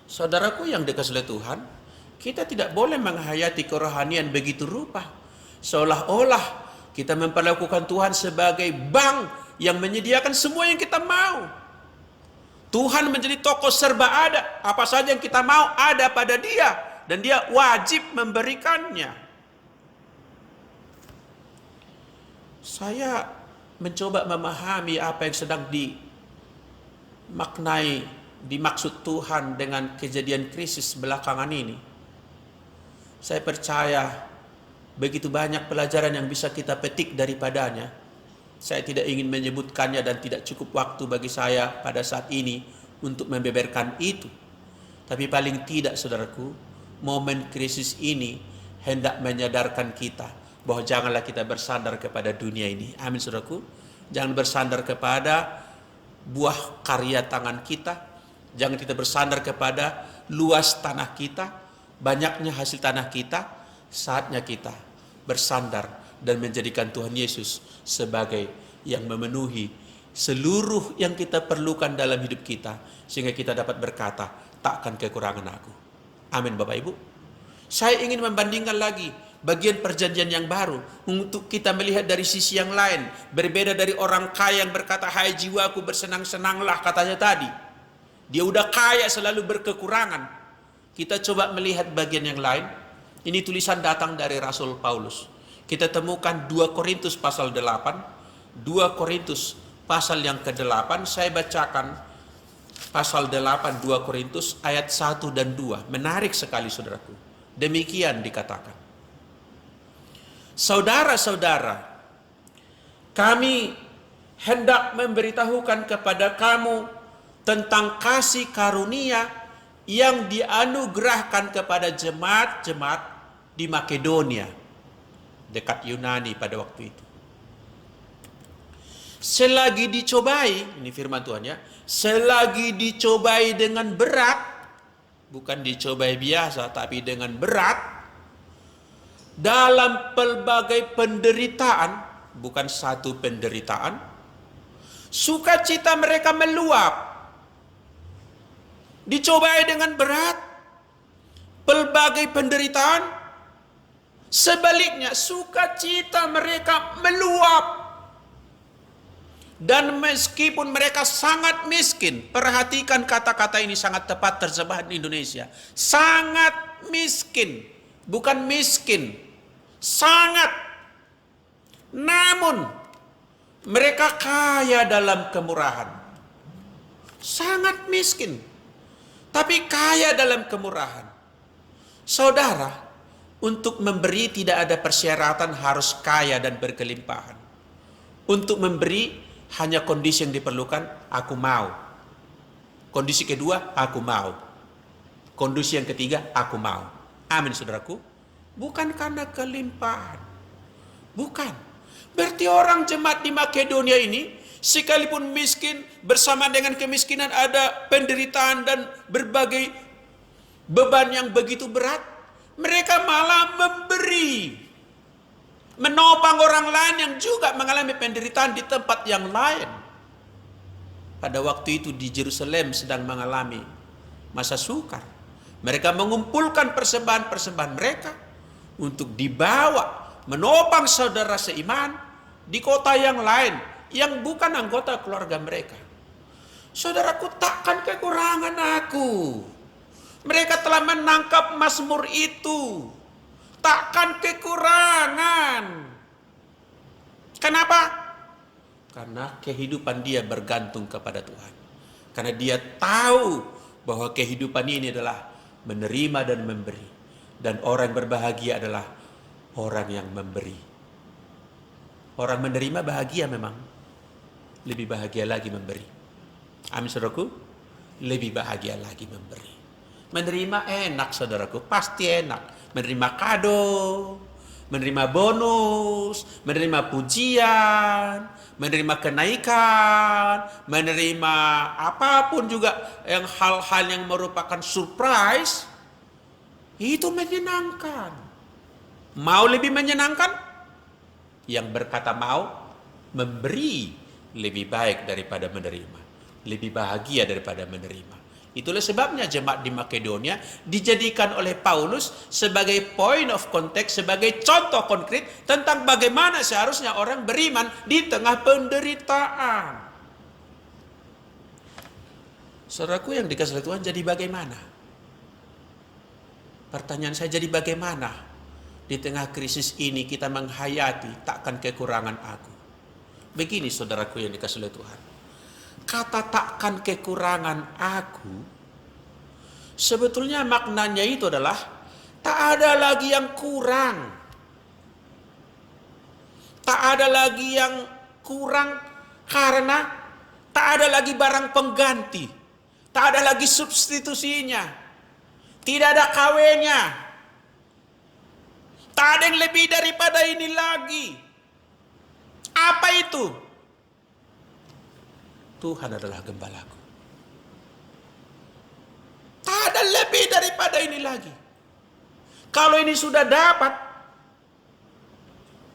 Saudaraku yang dikasihi oleh Tuhan, kita tidak boleh menghayati kerohanian begitu rupa. Seolah-olah kita memperlakukan Tuhan sebagai bank yang menyediakan semua yang kita mau. Tuhan menjadi toko serba ada. Apa saja yang kita mau ada pada dia. Dan dia wajib memberikannya. Saya mencoba memahami apa yang sedang dimaksud Tuhan dengan kejadian krisis belakangan ini. Saya percaya begitu banyak pelajaran yang bisa kita petik daripadanya. Saya tidak ingin menyebutkannya dan tidak cukup waktu bagi saya pada saat ini untuk membeberkan itu. Tapi paling tidak, saudaraku, momen krisis ini hendak menyadarkan kita bahwa janganlah kita bersandar kepada dunia ini. Amin, saudaraku. Jangan bersandar kepada buah karya tangan kita. Jangan kita bersandar kepada luas tanah kita, banyaknya hasil tanah kita. Saatnya kita bersandar dan menjadikan Tuhan Yesus sebagai yang memenuhi seluruh yang kita perlukan dalam hidup kita. Sehingga kita dapat berkata, takkan kekurangan aku. Amin, Bapak Ibu. Saya ingin membandingkan lagi bagian perjanjian yang baru untuk kita melihat dari sisi yang lain, berbeda dari orang kaya yang berkata, hai jiwaku bersenang-senanglah, katanya tadi. Dia udah kaya selalu berkekurangan. Kita coba melihat bagian yang lain. Ini tulisan datang dari Rasul Paulus. Kita temukan 2 Korintus pasal 8, 2 Korintus pasal yang ke-8. Saya bacakan pasal 8 2 Korintus ayat 1 dan 2. Menarik sekali, saudaraku. Demikian dikatakan. Saudara-saudara, kami hendak memberitahukan kepada kamu tentang kasih karunia yang dianugerahkan kepada jemaat-jemaat di Makedonia, dekat Yunani pada waktu itu. Selagi dicobai, ini firman Tuhan ya, selagi dicobai dengan berat, bukan dicobai biasa tapi dengan berat, dalam pelbagai penderitaan, bukan satu penderitaan, sukacita mereka meluap. Dicobai dengan berat, pelbagai penderitaan, Sebaliknya, sukacita mereka meluap. Dan meskipun mereka sangat miskin, perhatikan kata-kata ini sangat tepat terjemahan di Indonesia. Sangat miskin, bukan miskin. Sangat. Namun, mereka kaya dalam kemurahan. Sangat miskin, tapi kaya dalam kemurahan. Saudara, untuk memberi tidak ada persyaratan harus kaya dan berkelimpahan. Untuk memberi hanya kondisi yang diperlukan, aku mau. Kondisi kedua, aku mau. Kondisi yang ketiga, aku mau. Amin, saudaraku. Bukan karena kelimpahan. Bukan. Berarti orang jemaat di Makedonia ini, sekalipun miskin, bersama dengan kemiskinan ada penderitaan dan berbagai beban yang begitu berat, mereka malah memberi. Menopang orang lain yang juga mengalami penderitaan di tempat yang lain. Pada waktu itu di Yerusalem sedang mengalami masa sukar. Mereka mengumpulkan persembahan-persembahan mereka untuk dibawa menopang saudara seiman di kota yang lain yang bukan anggota keluarga mereka. Saudaraku, takkan kekurangan aku. Mereka telah menangkap Mazmur itu. Takkan kekurangan. Kenapa? Karena kehidupan dia bergantung kepada Tuhan. Karena dia tahu bahwa kehidupan ini adalah menerima dan memberi. Dan orang berbahagia adalah orang yang memberi. Orang menerima bahagia memang. Lebih bahagia lagi memberi. Amin, saudaraku. Lebih bahagia lagi memberi. Menerima enak, saudaraku. Pasti enak. Menerima kado, menerima bonus, menerima pujian, menerima kenaikan, menerima apapun juga yang hal-hal yang merupakan surprise, itu menyenangkan. Mau lebih menyenangkan? Yang berkata mau, memberi lebih baik daripada menerima. Lebih bahagia daripada menerima. Itulah sebabnya jemaat di Makedonia dijadikan oleh Paulus sebagai point of contact, sebagai contoh konkret tentang bagaimana seharusnya orang beriman di tengah penderitaan. Saudaraku yang dikasihi Tuhan, jadi bagaimana? Pertanyaan saya, jadi bagaimana di tengah krisis ini kita menghayati takkan kekurangan aku? Begini saudaraku yang dikasihi Tuhan. Kata takkan kekurangan aku, sebetulnya maknanya itu adalah tak ada lagi yang kurang. Tak ada lagi yang kurang karena tak ada lagi barang pengganti. Tak ada lagi substitusinya. Tidak ada kawenya. Tak ada yang lebih daripada ini lagi. Apa itu? Tuhan adalah gembalaku. Tak ada lebih daripada ini lagi. Kalau ini sudah dapat,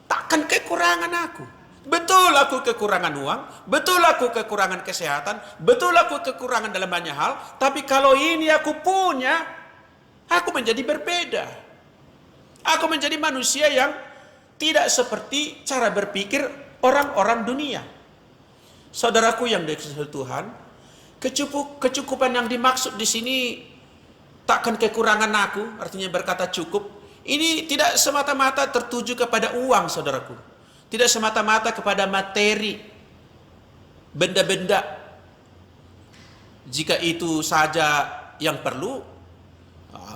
takkan kekurangan aku. Betul aku kekurangan uang, betul aku kekurangan kesehatan, betul aku kekurangan dalam banyak hal. Tapi kalau ini aku punya, aku menjadi berbeda. Aku menjadi manusia yang tidak seperti cara berpikir orang-orang dunia. Saudaraku yang dikasihi Tuhan, kecukupan yang dimaksud di sini takkan kekurangan aku, artinya berkata cukup. Ini tidak semata-mata tertuju kepada uang, saudaraku. Tidak semata-mata kepada materi, benda-benda. Jika itu saja yang perlu,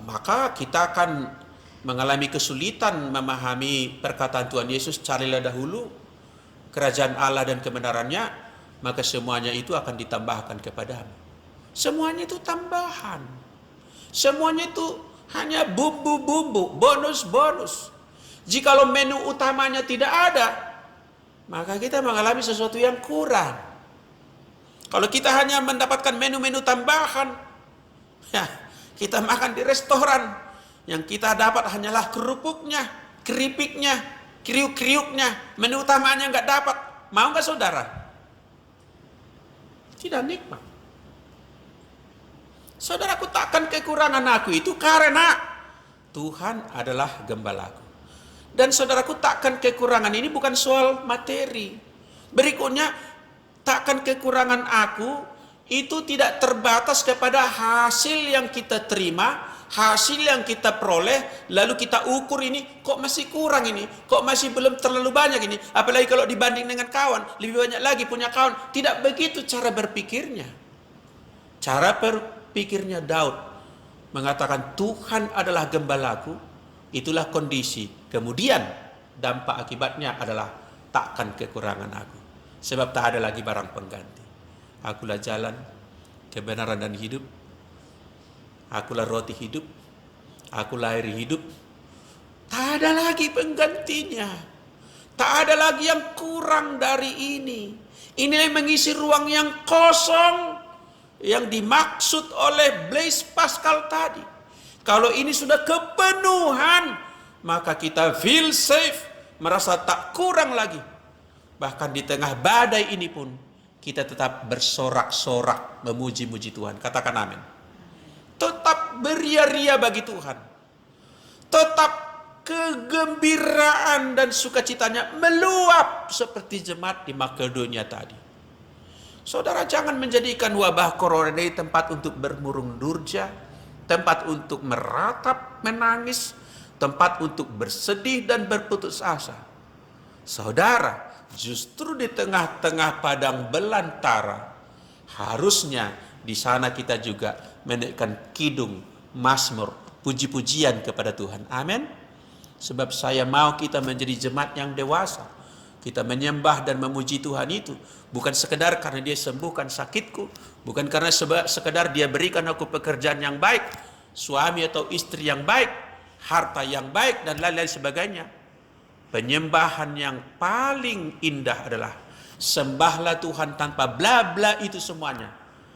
maka kita akan mengalami kesulitan memahami perkataan Tuhan Yesus, carilah dahulu kerajaan Allah dan kebenarannya, maka semuanya itu akan ditambahkan kepadamu. Semuanya itu tambahan. Semuanya itu hanya bumbu-bumbu, bonus-bonus. Jikalau menu utamanya tidak ada, maka kita mengalami sesuatu yang kurang. Kalau kita hanya mendapatkan menu-menu tambahan, ya, kita makan di restoran, yang kita dapat hanyalah kerupuknya, keripiknya, kriuk-kriuknya, menu utamanya nggak dapat. Mau nggak saudara? Tidak nikmat. Saudaraku, takkan kekurangan aku itu karena Tuhan adalah gembalaku. Dan saudaraku, takkan kekurangan ini bukan soal materi. Berikutnya, takkan kekurangan aku itu tidak terbatas kepada hasil yang kita terima, hasil yang kita peroleh, lalu kita ukur ini, kok masih kurang ini, kok masih belum terlalu banyak ini, apalagi kalau dibanding dengan kawan, lebih banyak lagi punya kawan. Tidak begitu cara berpikirnya. Cara berpikirnya Daud mengatakan, Tuhan adalah gembalaku, itulah kondisi. Kemudian dampak akibatnya adalah takkan kekurangan aku, sebab tak ada lagi barang pengganti. Akulah jalan, kebenaran dan hidup. Akulah roti hidup. Akulah air hidup. Tak ada lagi penggantinya. Tak ada lagi yang kurang dari ini. Ini yang mengisi ruang yang kosong yang dimaksud oleh Blaise Pascal tadi. Kalau ini sudah kepenuhan, maka kita feel safe, merasa tak kurang lagi. Bahkan di tengah badai ini pun kita tetap bersorak-sorak memuji-muji Tuhan. Katakan amin. Tetap beria-ria bagi Tuhan. Tetap kegembiraan dan sukacitanya meluap seperti jemaat di Makedonia tadi. Saudara, jangan menjadikan wabah corona ini tempat untuk bermurung durja, tempat untuk meratap, menangis, tempat untuk bersedih dan berputus asa. Saudara, justru di tengah-tengah padang belantara, harusnya di sana kita juga menaikkan kidung, mazmur, puji-pujian kepada Tuhan. Amin. Sebab saya mau kita menjadi jemaat yang dewasa. Kita menyembah dan memuji Tuhan itu bukan sekedar karena dia sembuhkan sakitku, bukan karena sekedar dia berikan aku pekerjaan yang baik, suami atau istri yang baik, harta yang baik, dan lain-lain sebagainya. Penyembahan yang paling indah adalah sembahlah Tuhan tanpa bla-bla itu semuanya.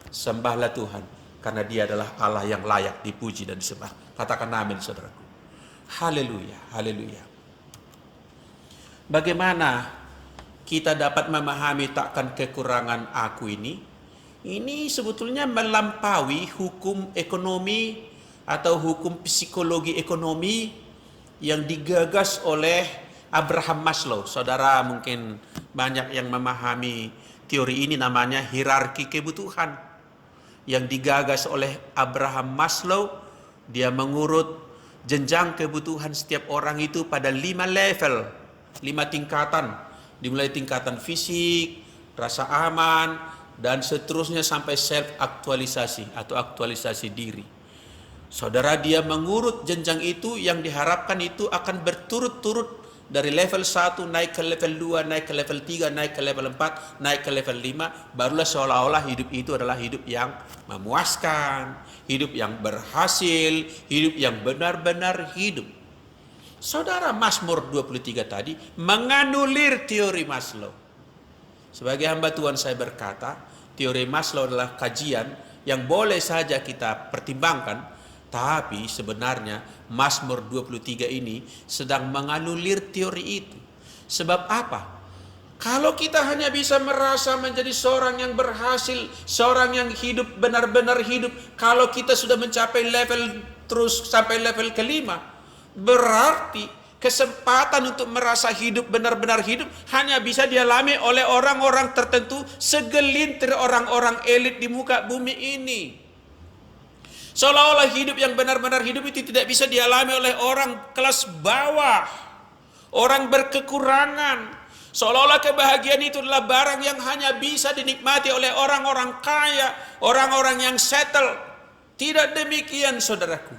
Sembahlah Tuhan karena Dia adalah Allah yang layak dipuji dan disembah. Katakan amin, saudaraku. Haleluya, haleluya. Bagaimana kita dapat memahami takkan kekurangan aku ini? Ini sebetulnya melampaui hukum ekonomi atau hukum psikologi ekonomi yang digagas oleh Abraham Maslow. Saudara mungkin banyak yang memahami teori ini, namanya hierarki kebutuhan. Yang digagas oleh Abraham Maslow, dia mengurut jenjang kebutuhan setiap orang itu pada 5 level, 5 tingkatan. Dimulai tingkatan fisik, rasa aman, dan seterusnya sampai self-aktualisasi atau aktualisasi diri. Saudara, dia mengurut jenjang itu yang diharapkan itu akan berturut-turut dari level 1 naik ke level 2, naik ke level 3, naik ke level 4, naik ke level 5. Barulah seolah-olah hidup itu adalah hidup yang memuaskan, hidup yang berhasil, hidup yang benar-benar hidup. Saudara, Mazmur 23 tadi menganulir teori Maslow. Sebagai hamba Tuhan saya berkata, teori Maslow adalah kajian yang boleh saja kita pertimbangkan, tapi sebenarnya Mazmur 23 ini sedang menganulir teori itu. Sebab apa? Kalau kita hanya bisa merasa menjadi seorang yang berhasil, seorang yang hidup benar-benar hidup, kalau kita sudah mencapai level terus sampai level kelima, berarti kesempatan untuk merasa hidup benar-benar hidup hanya bisa dialami oleh orang-orang tertentu, segelintir orang-orang elit di muka bumi ini. Seolah-olah hidup yang benar-benar hidup itu tidak bisa dialami oleh orang kelas bawah, orang berkekurangan. Seolah-olah kebahagiaan itu adalah barang yang hanya bisa dinikmati oleh orang-orang kaya, orang-orang yang settle. Tidak demikian, saudaraku.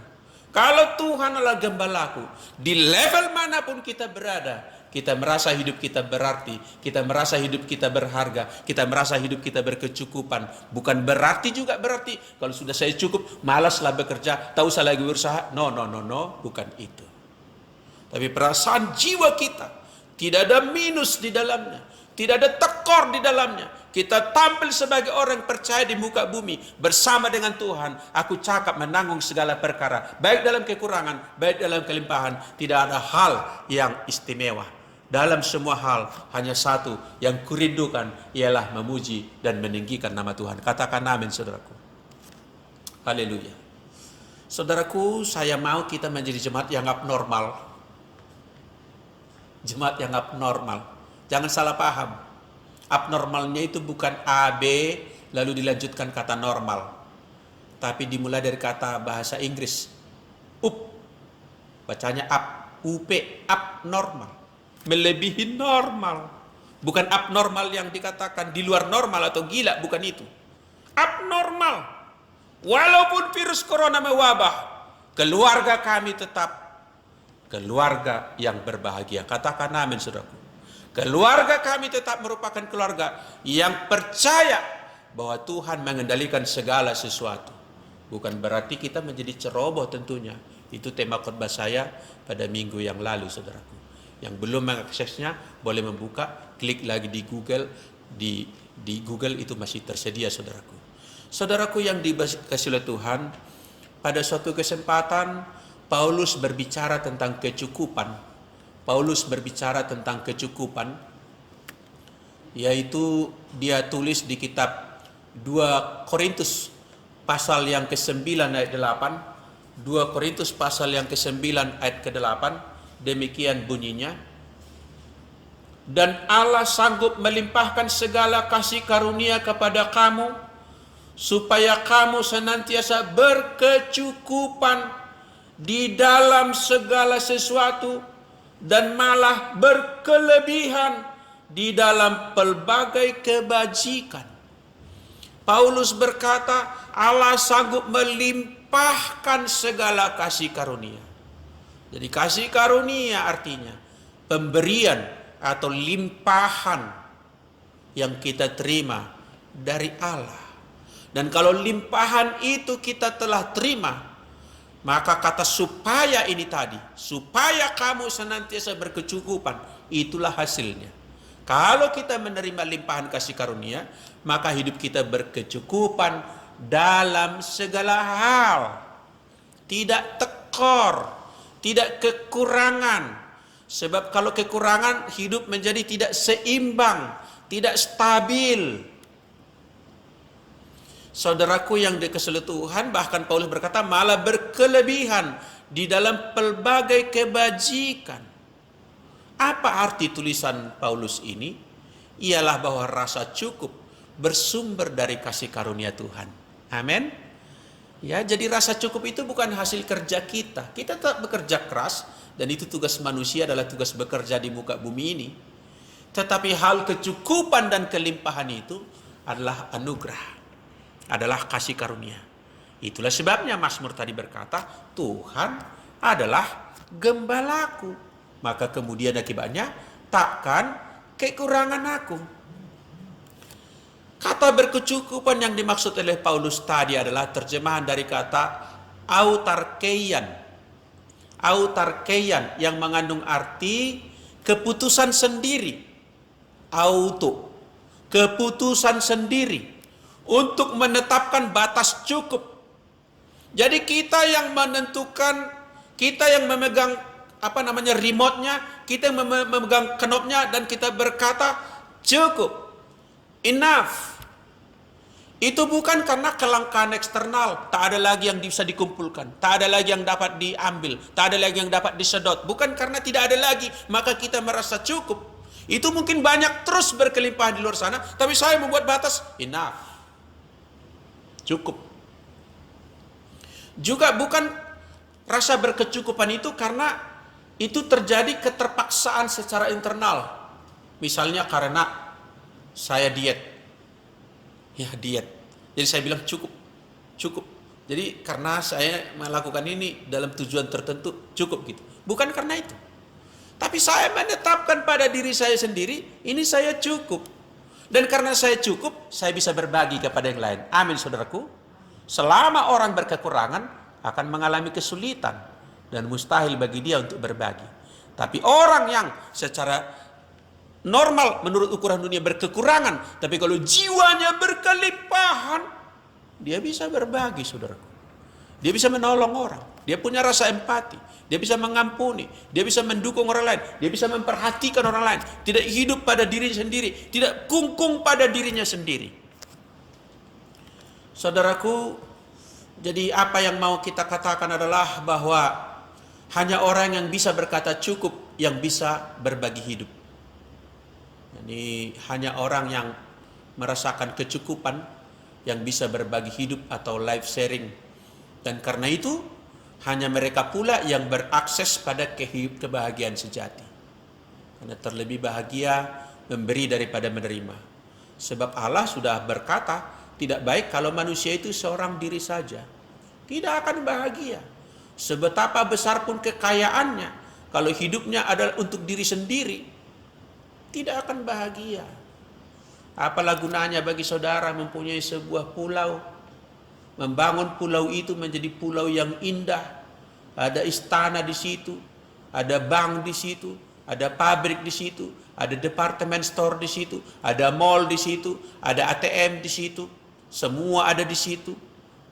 Kalau Tuhan adalah gembalaku, di level manapun kita berada, kita merasa hidup kita berarti, kita merasa hidup kita berharga, kita merasa hidup kita berkecukupan. Bukan berarti juga berarti kalau sudah saya cukup, malaslah bekerja, tak usah lagi berusaha. No, bukan itu. Tapi perasaan jiwa kita tidak ada minus di dalamnya, tidak ada tekor di dalamnya. Kita tampil sebagai orang percaya di muka bumi bersama dengan Tuhan. Aku cakap menanggung segala perkara, baik dalam kekurangan, baik dalam kelimpahan. Tidak ada hal yang istimewa. Dalam semua hal hanya satu yang kurindukan, ialah memuji dan meninggikan nama Tuhan. Katakan amin, saudaraku. Haleluya. Saudaraku, saya mau kita menjadi jemaat yang abnormal. jemaat yang abnormal. Jangan salah paham. Abnormalnya itu bukan AB lalu dilanjutkan kata normal, tapi dimulai dari kata bahasa Inggris up, bacanya up, up, abnormal, melebihi normal. Bukan abnormal yang dikatakan di luar normal atau gila, bukan itu. Abnormal. Walaupun virus corona mewabah, keluarga kami tetap keluarga yang berbahagia. Katakan amin, saudaraku. Keluarga kami tetap merupakan keluarga yang percaya bahwa Tuhan mengendalikan segala sesuatu. Bukan berarti kita menjadi ceroboh tentunya. Itu tema khotbah saya pada minggu yang lalu, saudaraku. Yang belum mengaksesnya boleh membuka, klik lagi di Google. Di Google itu masih tersedia, saudaraku. Saudaraku yang dikasihi oleh Tuhan, pada suatu kesempatan Paulus berbicara tentang kecukupan. Paulus berbicara tentang kecukupan, yaitu dia tulis di kitab 2 Korintus pasal yang ke-9 ayat 8, 2 Korintus pasal yang ke-9 ayat ke-8, demikian bunyinya. Dan Allah sanggup melimpahkan segala kasih karunia kepada kamu, supaya kamu senantiasa berkecukupan di dalam segala sesuatu, dan malah berkelebihan di dalam pelbagai kebajikan. Paulus berkata, Allah sanggup melimpahkan segala kasih karunia. Jadi kasih karunia artinya pemberian atau limpahan yang kita terima dari Allah. Dan kalau limpahan itu kita telah terima, maka kata supaya ini tadi, supaya kamu senantiasa berkecukupan, itulah hasilnya. Kalau kita menerima limpahan kasih karunia, maka hidup kita berkecukupan dalam segala hal. Tidak tekor, tidak kekurangan. Sebab kalau kekurangan, hidup menjadi tidak seimbang, tidak stabil. Saudaraku yang dikasihi Tuhan, bahkan Paulus berkata malah berkelebihan di dalam pelbagai kebajikan. Apa arti tulisan Paulus ini? Ialah bahwa rasa cukup bersumber dari kasih karunia Tuhan. Amin. Ya, jadi rasa cukup itu bukan hasil kerja kita. Kita tetap bekerja keras dan itu tugas manusia, adalah tugas bekerja di muka bumi ini. Tetapi hal kecukupan dan kelimpahan itu adalah anugerah, adalah kasih karunia. Itulah sebabnya Mazmur tadi berkata, Tuhan adalah gembalaku, maka kemudian akibatnya takkan kekurangan aku. Kata berkecukupan yang dimaksud oleh Paulus tadi adalah terjemahan dari kata autarkeian. Autarkeian yang mengandung arti keputusan sendiri. Auto, keputusan sendiri. Untuk menetapkan batas cukup. Jadi kita yang menentukan, kita yang memegang remote-nya, kita yang memegang knobnya, dan kita berkata cukup, enough. Itu bukan karena kelangkaan eksternal, tak ada lagi yang bisa dikumpulkan, tak ada lagi yang dapat diambil, tak ada lagi yang dapat disedot. Bukan karena tidak ada lagi maka kita merasa cukup. Itu mungkin banyak terus berkelimpahan di luar sana, tapi saya membuat batas enough, cukup. Juga bukan rasa berkecukupan itu karena itu terjadi keterpaksaan secara internal. Misalnya karena saya diet. Ya diet. Jadi saya bilang cukup. Jadi karena saya melakukan ini dalam tujuan tertentu, cukup gitu. Bukan karena itu. Tapi saya menetapkan pada diri saya sendiri, ini saya cukup. Dan karena saya cukup, saya bisa berbagi kepada yang lain. Amin, saudaraku. Selama orang berkekurangan akan mengalami kesulitan dan mustahil bagi dia untuk berbagi. Tapi orang yang secara normal menurut ukuran dunia berkekurangan, tapi kalau jiwanya berkelimpahan, dia bisa berbagi, saudaraku. Dia bisa menolong orang, dia punya rasa empati, dia bisa mengampuni, dia bisa mendukung orang lain, dia bisa memperhatikan orang lain, tidak hidup pada dirinya sendiri, tidak kungkung pada dirinya sendiri. Saudaraku, jadi apa yang mau kita katakan adalah bahwa hanya orang yang bisa berkata cukup yang bisa berbagi hidup. Jadi hanya orang yang merasakan kecukupan yang bisa berbagi hidup atau life sharing. Dan karena itu hanya mereka pula yang berakses pada kebahagiaan sejati. Karena terlebih bahagia memberi daripada menerima. Sebab Allah sudah berkata, tidak baik kalau manusia itu seorang diri saja. Tidak akan bahagia. Sebetapa besar pun kekayaannya, kalau hidupnya adalah untuk diri sendiri, tidak akan bahagia. Apalah gunanya bagi saudara mempunyai sebuah pulau, membangun pulau itu menjadi pulau yang indah. Ada istana di situ, ada bank di situ, ada pabrik di situ, ada department store di situ, ada mall di situ, ada ATM di situ, semua ada di situ.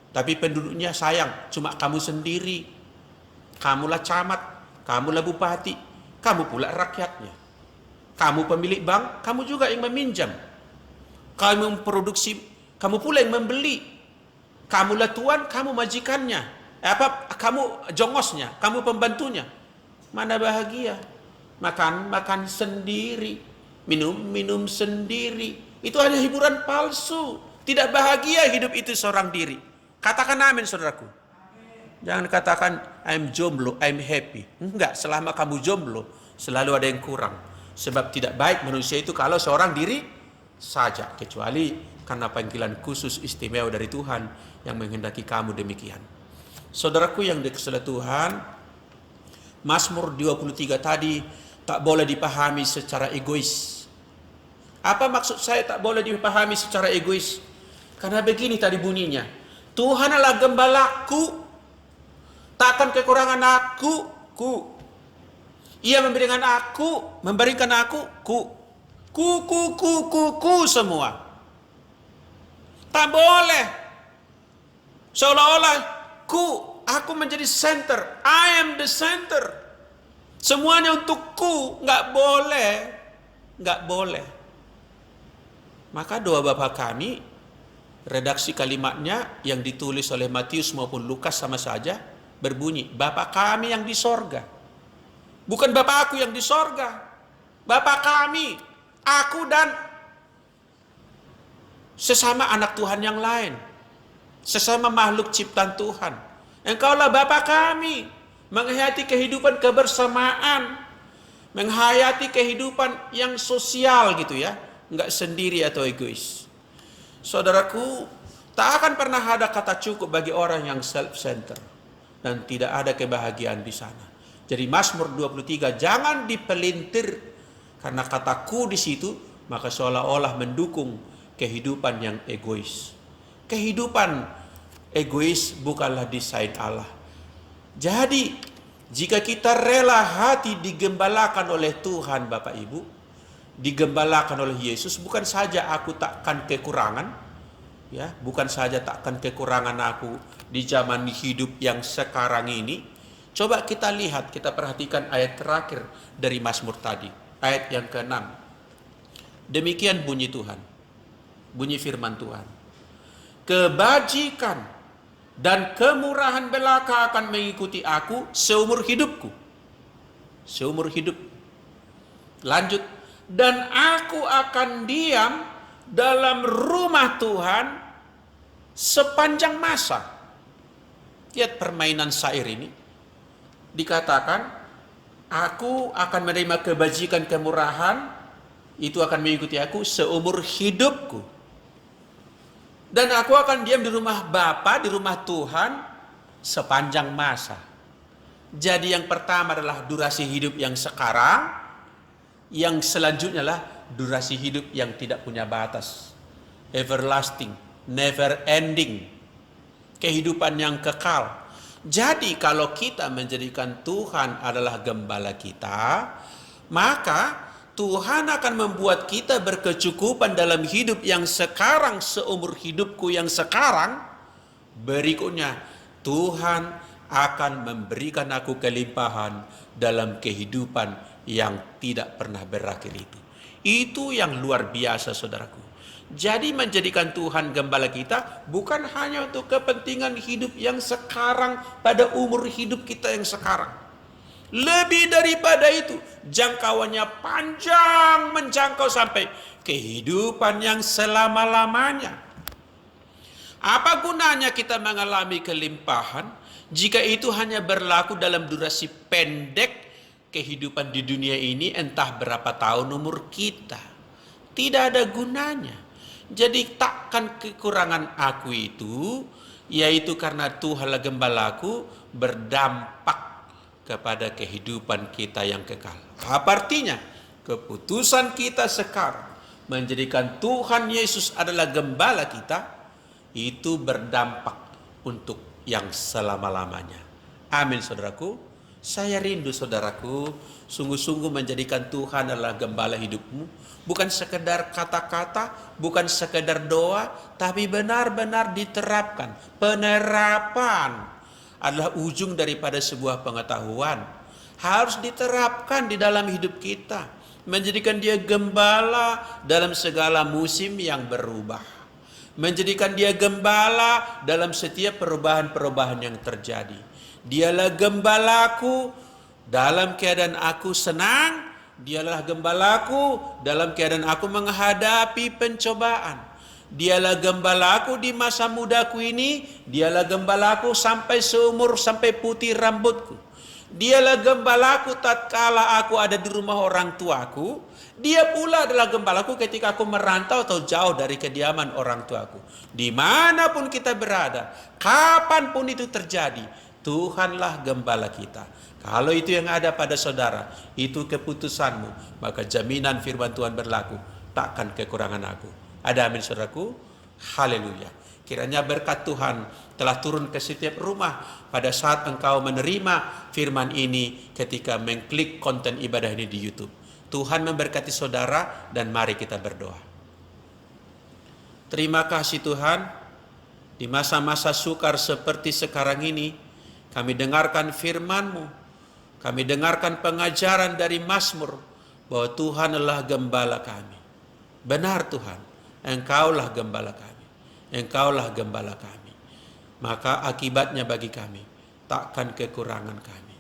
Tapi penduduknya sayang, cuma kamu sendiri. Kamulah camat, kamulah bupati, kamu pula rakyatnya. Kamu pemilik bank, kamu juga yang meminjam. Kamu memproduksi, kamu pula yang membeli. Kamulah tuan, kamu majikannya. Kamu jongosnya, kamu pembantunya. Mana bahagia? Makan sendiri, minum sendiri. Itu hanya hiburan palsu. Tidak bahagia hidup itu seorang diri. Katakan amin, saudaraku. Jangan katakan I'm jomblo, I'm happy. Enggak, selama kamu jomblo selalu ada yang kurang. Sebab tidak baik manusia itu kalau seorang diri saja, kecuali karena panggilan khusus istimewa dari Tuhan yang menghendaki kamu demikian. Saudaraku yang dikasihi Tuhan, Mazmur 23 tadi tak boleh dipahami secara egois. Apa maksud saya tak boleh dipahami secara egois? Karena begini tadi bunyinya, Tuhan adalah gembalaku, takkan kekurangan aku. Ia memberikan aku semua. Tak boleh seolah-olah aku menjadi center. I am the center. Semuanya untukku. Nggak boleh. Maka doa Bapa kami, redaksi kalimatnya yang ditulis oleh Matius maupun Lukas sama saja berbunyi, Bapa kami yang di sorga. Bukan Bapa aku yang di sorga. Bapa kami, aku dan sesama anak Tuhan yang lain. Sesama makhluk ciptaan Tuhan. Engkaulah Bapa kami. Menghayati kehidupan kebersamaan. Menghayati kehidupan yang sosial gitu ya. Enggak sendiri atau egois. Saudaraku, tak akan pernah ada kata cukup bagi orang yang self-centered. Dan tidak ada kebahagiaan di sana. Jadi Mazmur 23 jangan dipelintir karena kataku di situ, maka seolah-olah mendukung kehidupan yang egois. Kehidupan egois bukanlah desain Allah. Jadi jika kita rela hati digembalakan oleh Tuhan Bapak Ibu, digembalakan oleh Yesus, bukan saja aku takkan kekurangan, ya, bukan saja takkan kekurangan aku di zaman hidup yang sekarang ini. Coba kita lihat, kita perhatikan ayat terakhir dari Mazmur tadi. Ayat yang ke-6. Demikian bunyi Tuhan. Bunyi firman Tuhan. Kebajikan dan kemurahan belaka akan mengikuti aku seumur hidupku. Seumur hidup. Lanjut. Dan aku akan diam dalam rumah Tuhan sepanjang masa. Lihat permainan syair ini. Dikatakan, aku akan menerima kebajikan kemurahan, itu akan mengikuti aku seumur hidupku. Dan aku akan diam di rumah Bapa, di rumah Tuhan, sepanjang masa. Jadi yang pertama adalah durasi hidup yang sekarang, yang selanjutnya adalah durasi hidup yang tidak punya batas. Everlasting, never ending. Kehidupan yang kekal. Jadi kalau kita menjadikan Tuhan adalah gembala kita, maka Tuhan akan membuat kita berkecukupan dalam hidup yang sekarang, seumur hidupku yang sekarang. Berikutnya, Tuhan akan memberikan aku kelimpahan dalam kehidupan yang tidak pernah berakhir itu. Itu yang luar biasa, saudaraku. Jadi menjadikan Tuhan gembala kita bukan hanya untuk kepentingan hidup yang sekarang pada umur hidup kita yang sekarang. Lebih daripada itu, jangkauannya panjang, menjangkau sampai kehidupan yang selama-lamanya. Apa gunanya kita mengalami kelimpahan jika itu hanya berlaku dalam durasi pendek kehidupan di dunia ini, entah berapa tahun umur kita? Tidak ada gunanya. Jadi takkan kekurangan aku itu, yaitu karena Tuhanlah gembalaku, berdampak kepada kehidupan kita yang kekal. Apa artinya? Keputusan kita sekarang menjadikan Tuhan Yesus adalah gembala kita, itu berdampak untuk yang selama-lamanya. Amin, saudaraku. Saya rindu, saudaraku, sungguh-sungguh menjadikan Tuhan adalah gembala hidupmu. Bukan sekedar kata-kata, bukan sekedar doa, tapi benar-benar diterapkan. Penerapan adalah ujung daripada sebuah pengetahuan. Harus diterapkan di dalam hidup kita. Menjadikan dia gembala dalam segala musim yang berubah. Menjadikan dia gembala dalam setiap perubahan-perubahan yang terjadi. Dialah gembalaku dalam keadaan aku senang. Dialah gembalaku dalam keadaan aku menghadapi pencobaan. Dialah gembalaku di masa mudaku ini. Dialah gembalaku sampai seumur, sampai putih rambutku. Dialah gembalaku tatkala aku ada di rumah orang tuaku. Dia pula adalah gembalaku ketika aku merantau atau jauh dari kediaman orang tuaku. Dimanapun kita berada, kapanpun itu terjadi, Tuhanlah gembala kita. Kalau itu yang ada pada saudara, itu keputusanmu, maka jaminan firman Tuhan berlaku, takkan kekurangan aku. Ada amin, saudaraku? Haleluya. Kiranya berkat Tuhan telah turun ke setiap rumah pada saat engkau menerima firman ini ketika mengklik konten ibadah ini di YouTube. Tuhan memberkati saudara dan mari kita berdoa. Terima kasih Tuhan, di masa-masa sukar seperti sekarang ini, kami dengarkan firman-Mu, kami dengarkan pengajaran dari Mazmur, bahwa Tuhan adalah gembala kami. Benar Tuhan, Engkaulah gembala kami, Engkaulah gembala kami. Maka akibatnya bagi kami, takkan kekurangan kami.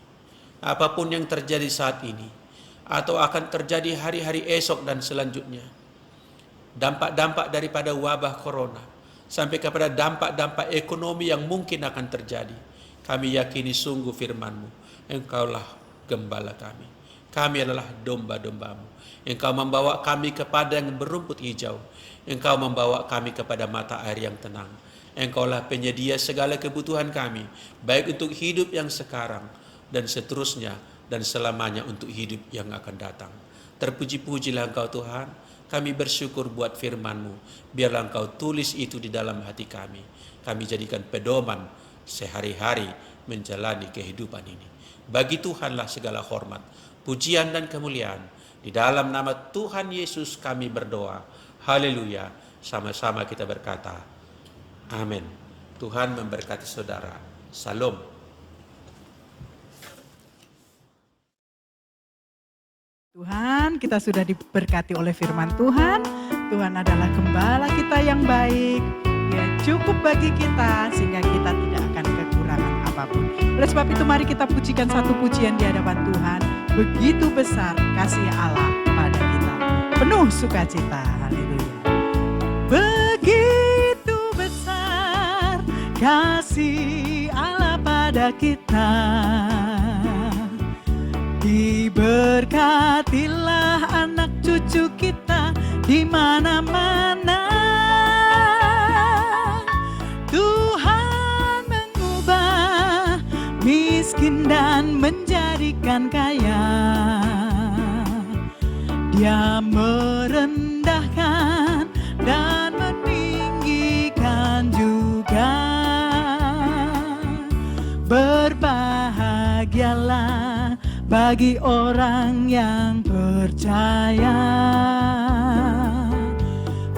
Apapun yang terjadi saat ini, atau akan terjadi hari-hari esok dan selanjutnya, dampak-dampak daripada wabah corona, sampai kepada dampak-dampak ekonomi yang mungkin akan terjadi, kami yakini sungguh firman-Mu, Engkaulah gembala kami. Kami adalah domba-domba-Mu. Engkau membawa kami kepada yang berumput hijau. Engkau membawa kami kepada mata air yang tenang. Engkaulah penyedia segala kebutuhan kami, baik untuk hidup yang sekarang dan seterusnya dan selamanya untuk hidup yang akan datang. Terpuji-pujilah Engkau Tuhan. Kami bersyukur buat firman-Mu. Biarlah Engkau tulis itu di dalam hati kami. Kami jadikan pedoman sehari-hari menjalani kehidupan ini. Bagi Tuhanlah segala hormat, pujian dan kemuliaan. Di dalam nama Tuhan Yesus kami berdoa. Haleluya. Sama-sama kita berkata, amin. Tuhan memberkati saudara. Salam. Tuhan, kita sudah diberkati oleh firman Tuhan. Tuhan adalah gembala kita yang baik. Dia cukup bagi kita sehingga kita tidak akan kekurangan apapun. Oleh sebab itu mari kita pujikan satu pujian di hadapan Tuhan. Begitu besar kasih Allah pada kita. Penuh sukacita. Haleluya. Begitu besar kasih Allah pada kita. Diberkatilah anak cucu kita di mana-mana. Tuhan mengubah miskin dan menjadikan kaya. Dia merendahkan dan meninggikan juga. Berbahagialah bagi orang yang percaya,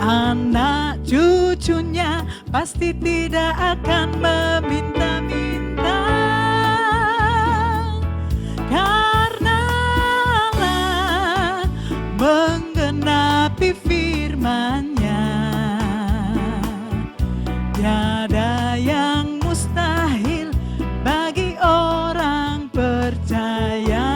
anak cucunya pasti tidak akan meminta-minta, karena Allah menggenapi firman-Nya. Tiada yang mustahil bagi orang percaya.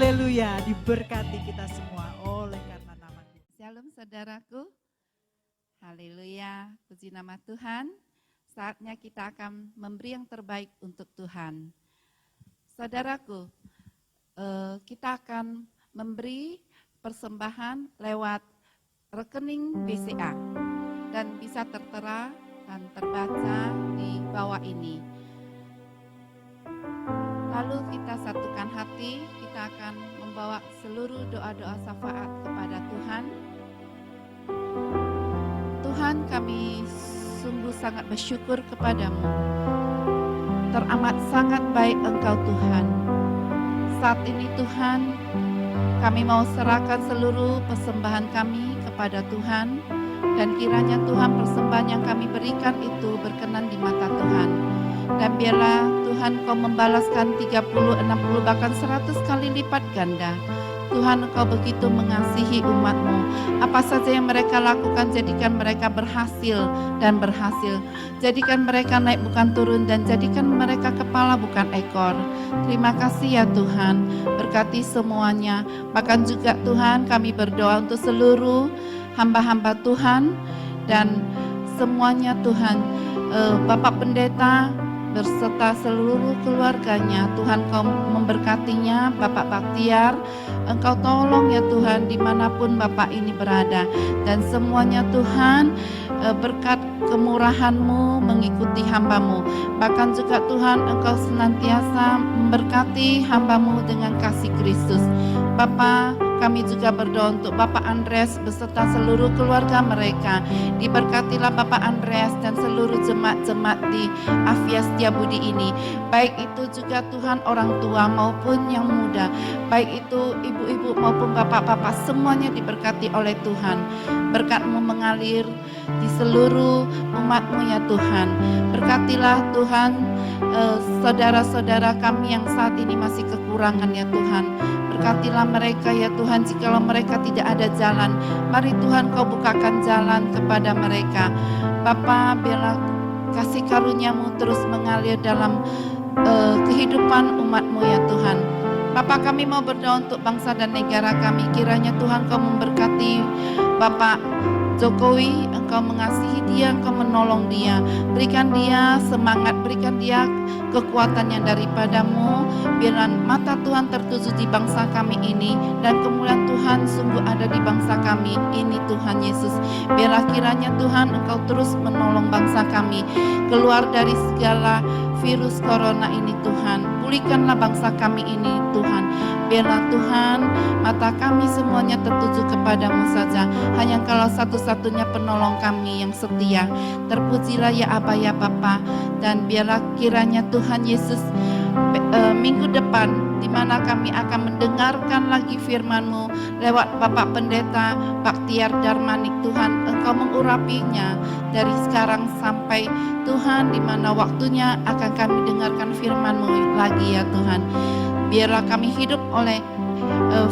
Haleluya, diberkati kita semua oleh karena nama Tuhan. Shalom saudaraku. Haleluya, puji nama Tuhan. Saatnya kita akan memberi yang terbaik untuk Tuhan. Saudaraku, kita akan memberi persembahan lewat rekening BCA dan bisa tertera dan terbaca di bawah ini. Lalu kita satukan hati, kita akan membawa seluruh doa-doa syafaat kepada Tuhan. Tuhan, kami sungguh sangat bersyukur kepadamu. Teramat sangat baik Engkau Tuhan. Saat ini Tuhan, kami mau serahkan seluruh persembahan kami kepada Tuhan. Dan kiranya Tuhan persembahan yang kami berikan itu berkenan di mata Tuhan. Dan biarlah Tuhan Kau membalaskan 30, 60 bahkan 100 kali lipat ganda. Tuhan Engkau begitu mengasihi umat-Mu. Apa saja yang mereka lakukan, jadikan mereka berhasil dan berhasil. Jadikan mereka naik bukan turun dan jadikan mereka kepala bukan ekor. Terima kasih ya Tuhan, berkati semuanya. Bahkan juga Tuhan kami berdoa untuk seluruh hamba-hamba Tuhan dan semuanya Tuhan, Bapak Pendeta berserta seluruh keluarganya, Tuhan Kau memberkatinya. Bapak Baktiar, Engkau tolong ya Tuhan dimanapun Bapak ini berada. Dan semuanya Tuhan, berkat kemurahan-Mu mengikuti hamba-Mu. Bahkan juga Tuhan Engkau senantiasa memberkati hamba-Mu dengan kasih Kristus. Bapak, kami juga berdoa untuk Bapak Andreas beserta seluruh keluarga mereka. Diberkatilah Bapak Andreas dan seluruh jemaat-jemaat di Afia Setiabudi ini. Baik itu juga Tuhan orang tua maupun yang muda. Baik itu ibu-ibu maupun bapak-bapak, semuanya diberkati oleh Tuhan. Berkat-Mu mengalir di seluruh umat-Mu ya Tuhan. Berkatilah Tuhan saudara-saudara kami yang saat ini masih kekurangan ya Tuhan. Berkatilah mereka ya Tuhan, jikalau mereka tidak ada jalan, mari Tuhan Kau bukakan jalan kepada mereka. Bapa, biarlah kasih karunia-Mu terus mengalir dalam kehidupan umat-Mu ya Tuhan. Bapa, kami mau berdoa untuk bangsa dan negara kami, kiranya Tuhan Kau memberkati Bapak Jokowi, Engkau mengasihi dia, Engkau menolong dia, berikan dia semangat, berikan dia kekuatan yang daripada-Mu. Biarlah mata Tuhan tertuju di bangsa kami ini, dan kemuliaan Tuhan sungguh ada di bangsa kami ini Tuhan Yesus. Biarlah kiranya Tuhan Engkau terus menolong bangsa kami keluar dari segala virus corona ini Tuhan. Pulihkanlah bangsa kami ini Tuhan. Biarlah Tuhan mata kami semuanya tertuju kepada-Mu saja. Hanya Engkau satu-satunya penolong kami yang setia. Terpujilah ya Aba ya Bapa. Dan biarlah kiranya Tuhan Yesus minggu depan di mana kami akan mendengarkan lagi firman-Mu lewat Bapak Pendeta Baktiar Darmanik Tuhan, Engkau mengurapinya dari sekarang sampai Tuhan di mana waktunya akan kami dengarkan firman-Mu lagi ya Tuhan. Biarlah kami hidup oleh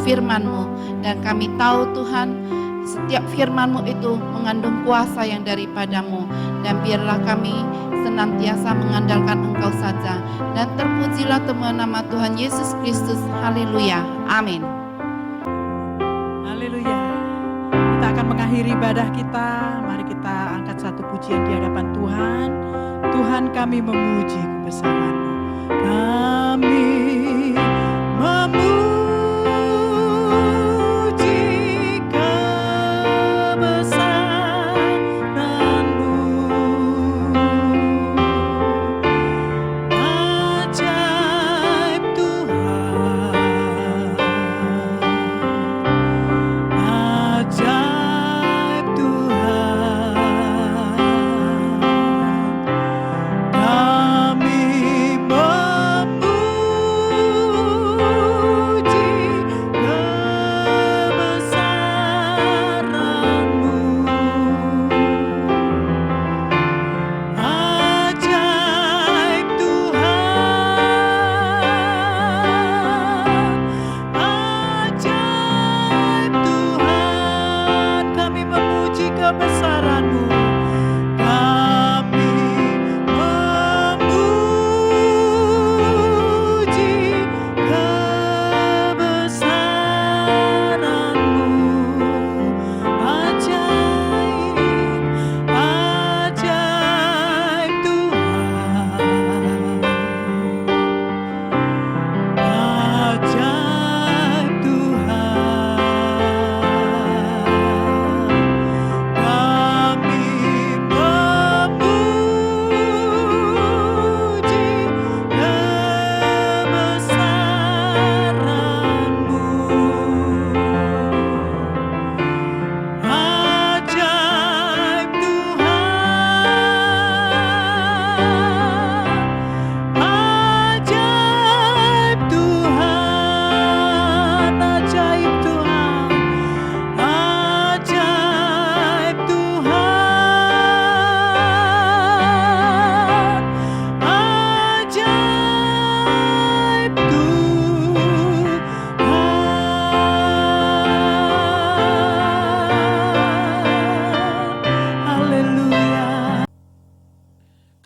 firman-Mu dan kami tahu Tuhan setiap firman-Mu itu mengandung kuasa yang daripada-Mu, dan biarlah kami senantiasa mengandalkan Engkau saja. Dan terpujilah temuan nama Tuhan Yesus Kristus. Haleluya. Amin. Haleluya. Kita akan mengakhiri ibadah kita. Mari kita angkat satu pujian di hadapan Tuhan. Tuhan, kami memuji kebesaran-Mu. Kami memuji Kami memuji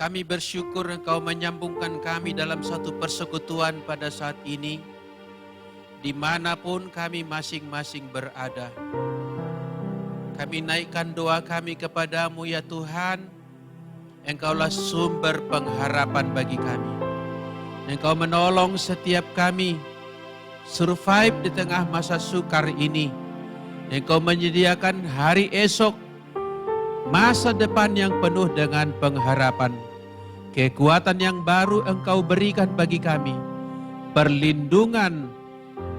Kami bersyukur Engkau menyambungkan kami dalam satu persekutuan pada saat ini, dimanapun kami masing-masing berada. Kami naikkan doa kami kepadamu ya Tuhan. Engkaulah sumber pengharapan bagi kami. Engkau menolong setiap kami survive di tengah masa sukar ini. Engkau menyediakan hari esok, masa depan yang penuh dengan pengharapan. Kekuatan yang baru Engkau berikan bagi kami. Perlindungan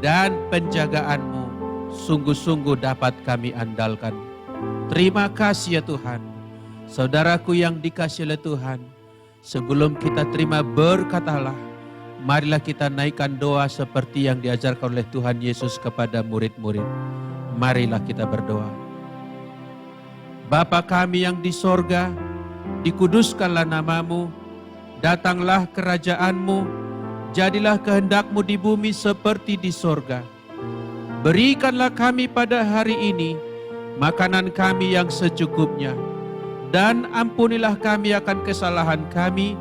dan penjagaan-Mu sungguh-sungguh dapat kami andalkan. Terima kasih ya Tuhan. Saudaraku yang dikasihi oleh Tuhan, sebelum kita terima berkatalah, marilah kita naikkan doa seperti yang diajarkan oleh Tuhan Yesus kepada murid-murid. Marilah kita berdoa. Bapa kami yang di sorga, dikuduskanlah namamu, datanglah kerajaan-Mu, jadilah kehendak-Mu di bumi seperti di sorga. Berikanlah kami pada hari ini makanan kami yang secukupnya, dan ampunilah kami akan kesalahan kami,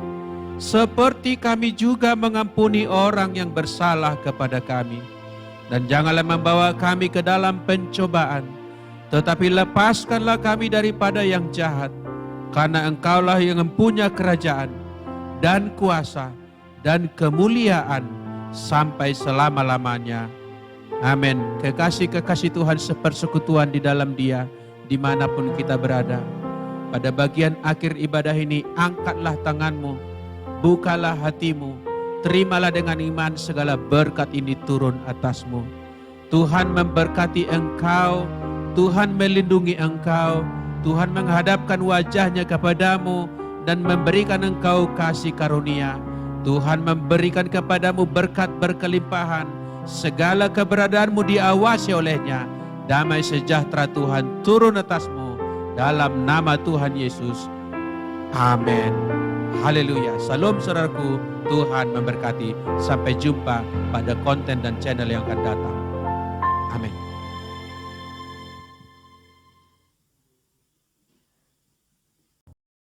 seperti kami juga mengampuni orang yang bersalah kepada kami. Dan janganlah membawa kami ke dalam pencobaan, tetapi lepaskanlah kami daripada yang jahat, karena Engkaulah yang mempunyai kerajaan, dan kuasa, dan kemuliaan, sampai selama-lamanya. Amin. Kekasih-kekasih Tuhan sepersekutuan di dalam Dia, dimanapun kita berada. Pada bagian akhir ibadah ini, angkatlah tanganmu, bukalah hatimu, terimalah dengan iman segala berkat ini turun atasmu. Tuhan memberkati engkau, Tuhan melindungi engkau, Tuhan menghadapkan wajahnya kepadamu dan memberikan engkau kasih karunia. Tuhan memberikan kepadamu berkat berkelimpahan, segala keberadaanmu diawasi olehnya. Damai sejahtera Tuhan turun atasmu dalam nama Tuhan Yesus. Amin. Haleluya. Salam saudaraku, Tuhan memberkati. Sampai jumpa pada konten dan channel yang akan datang. Amin.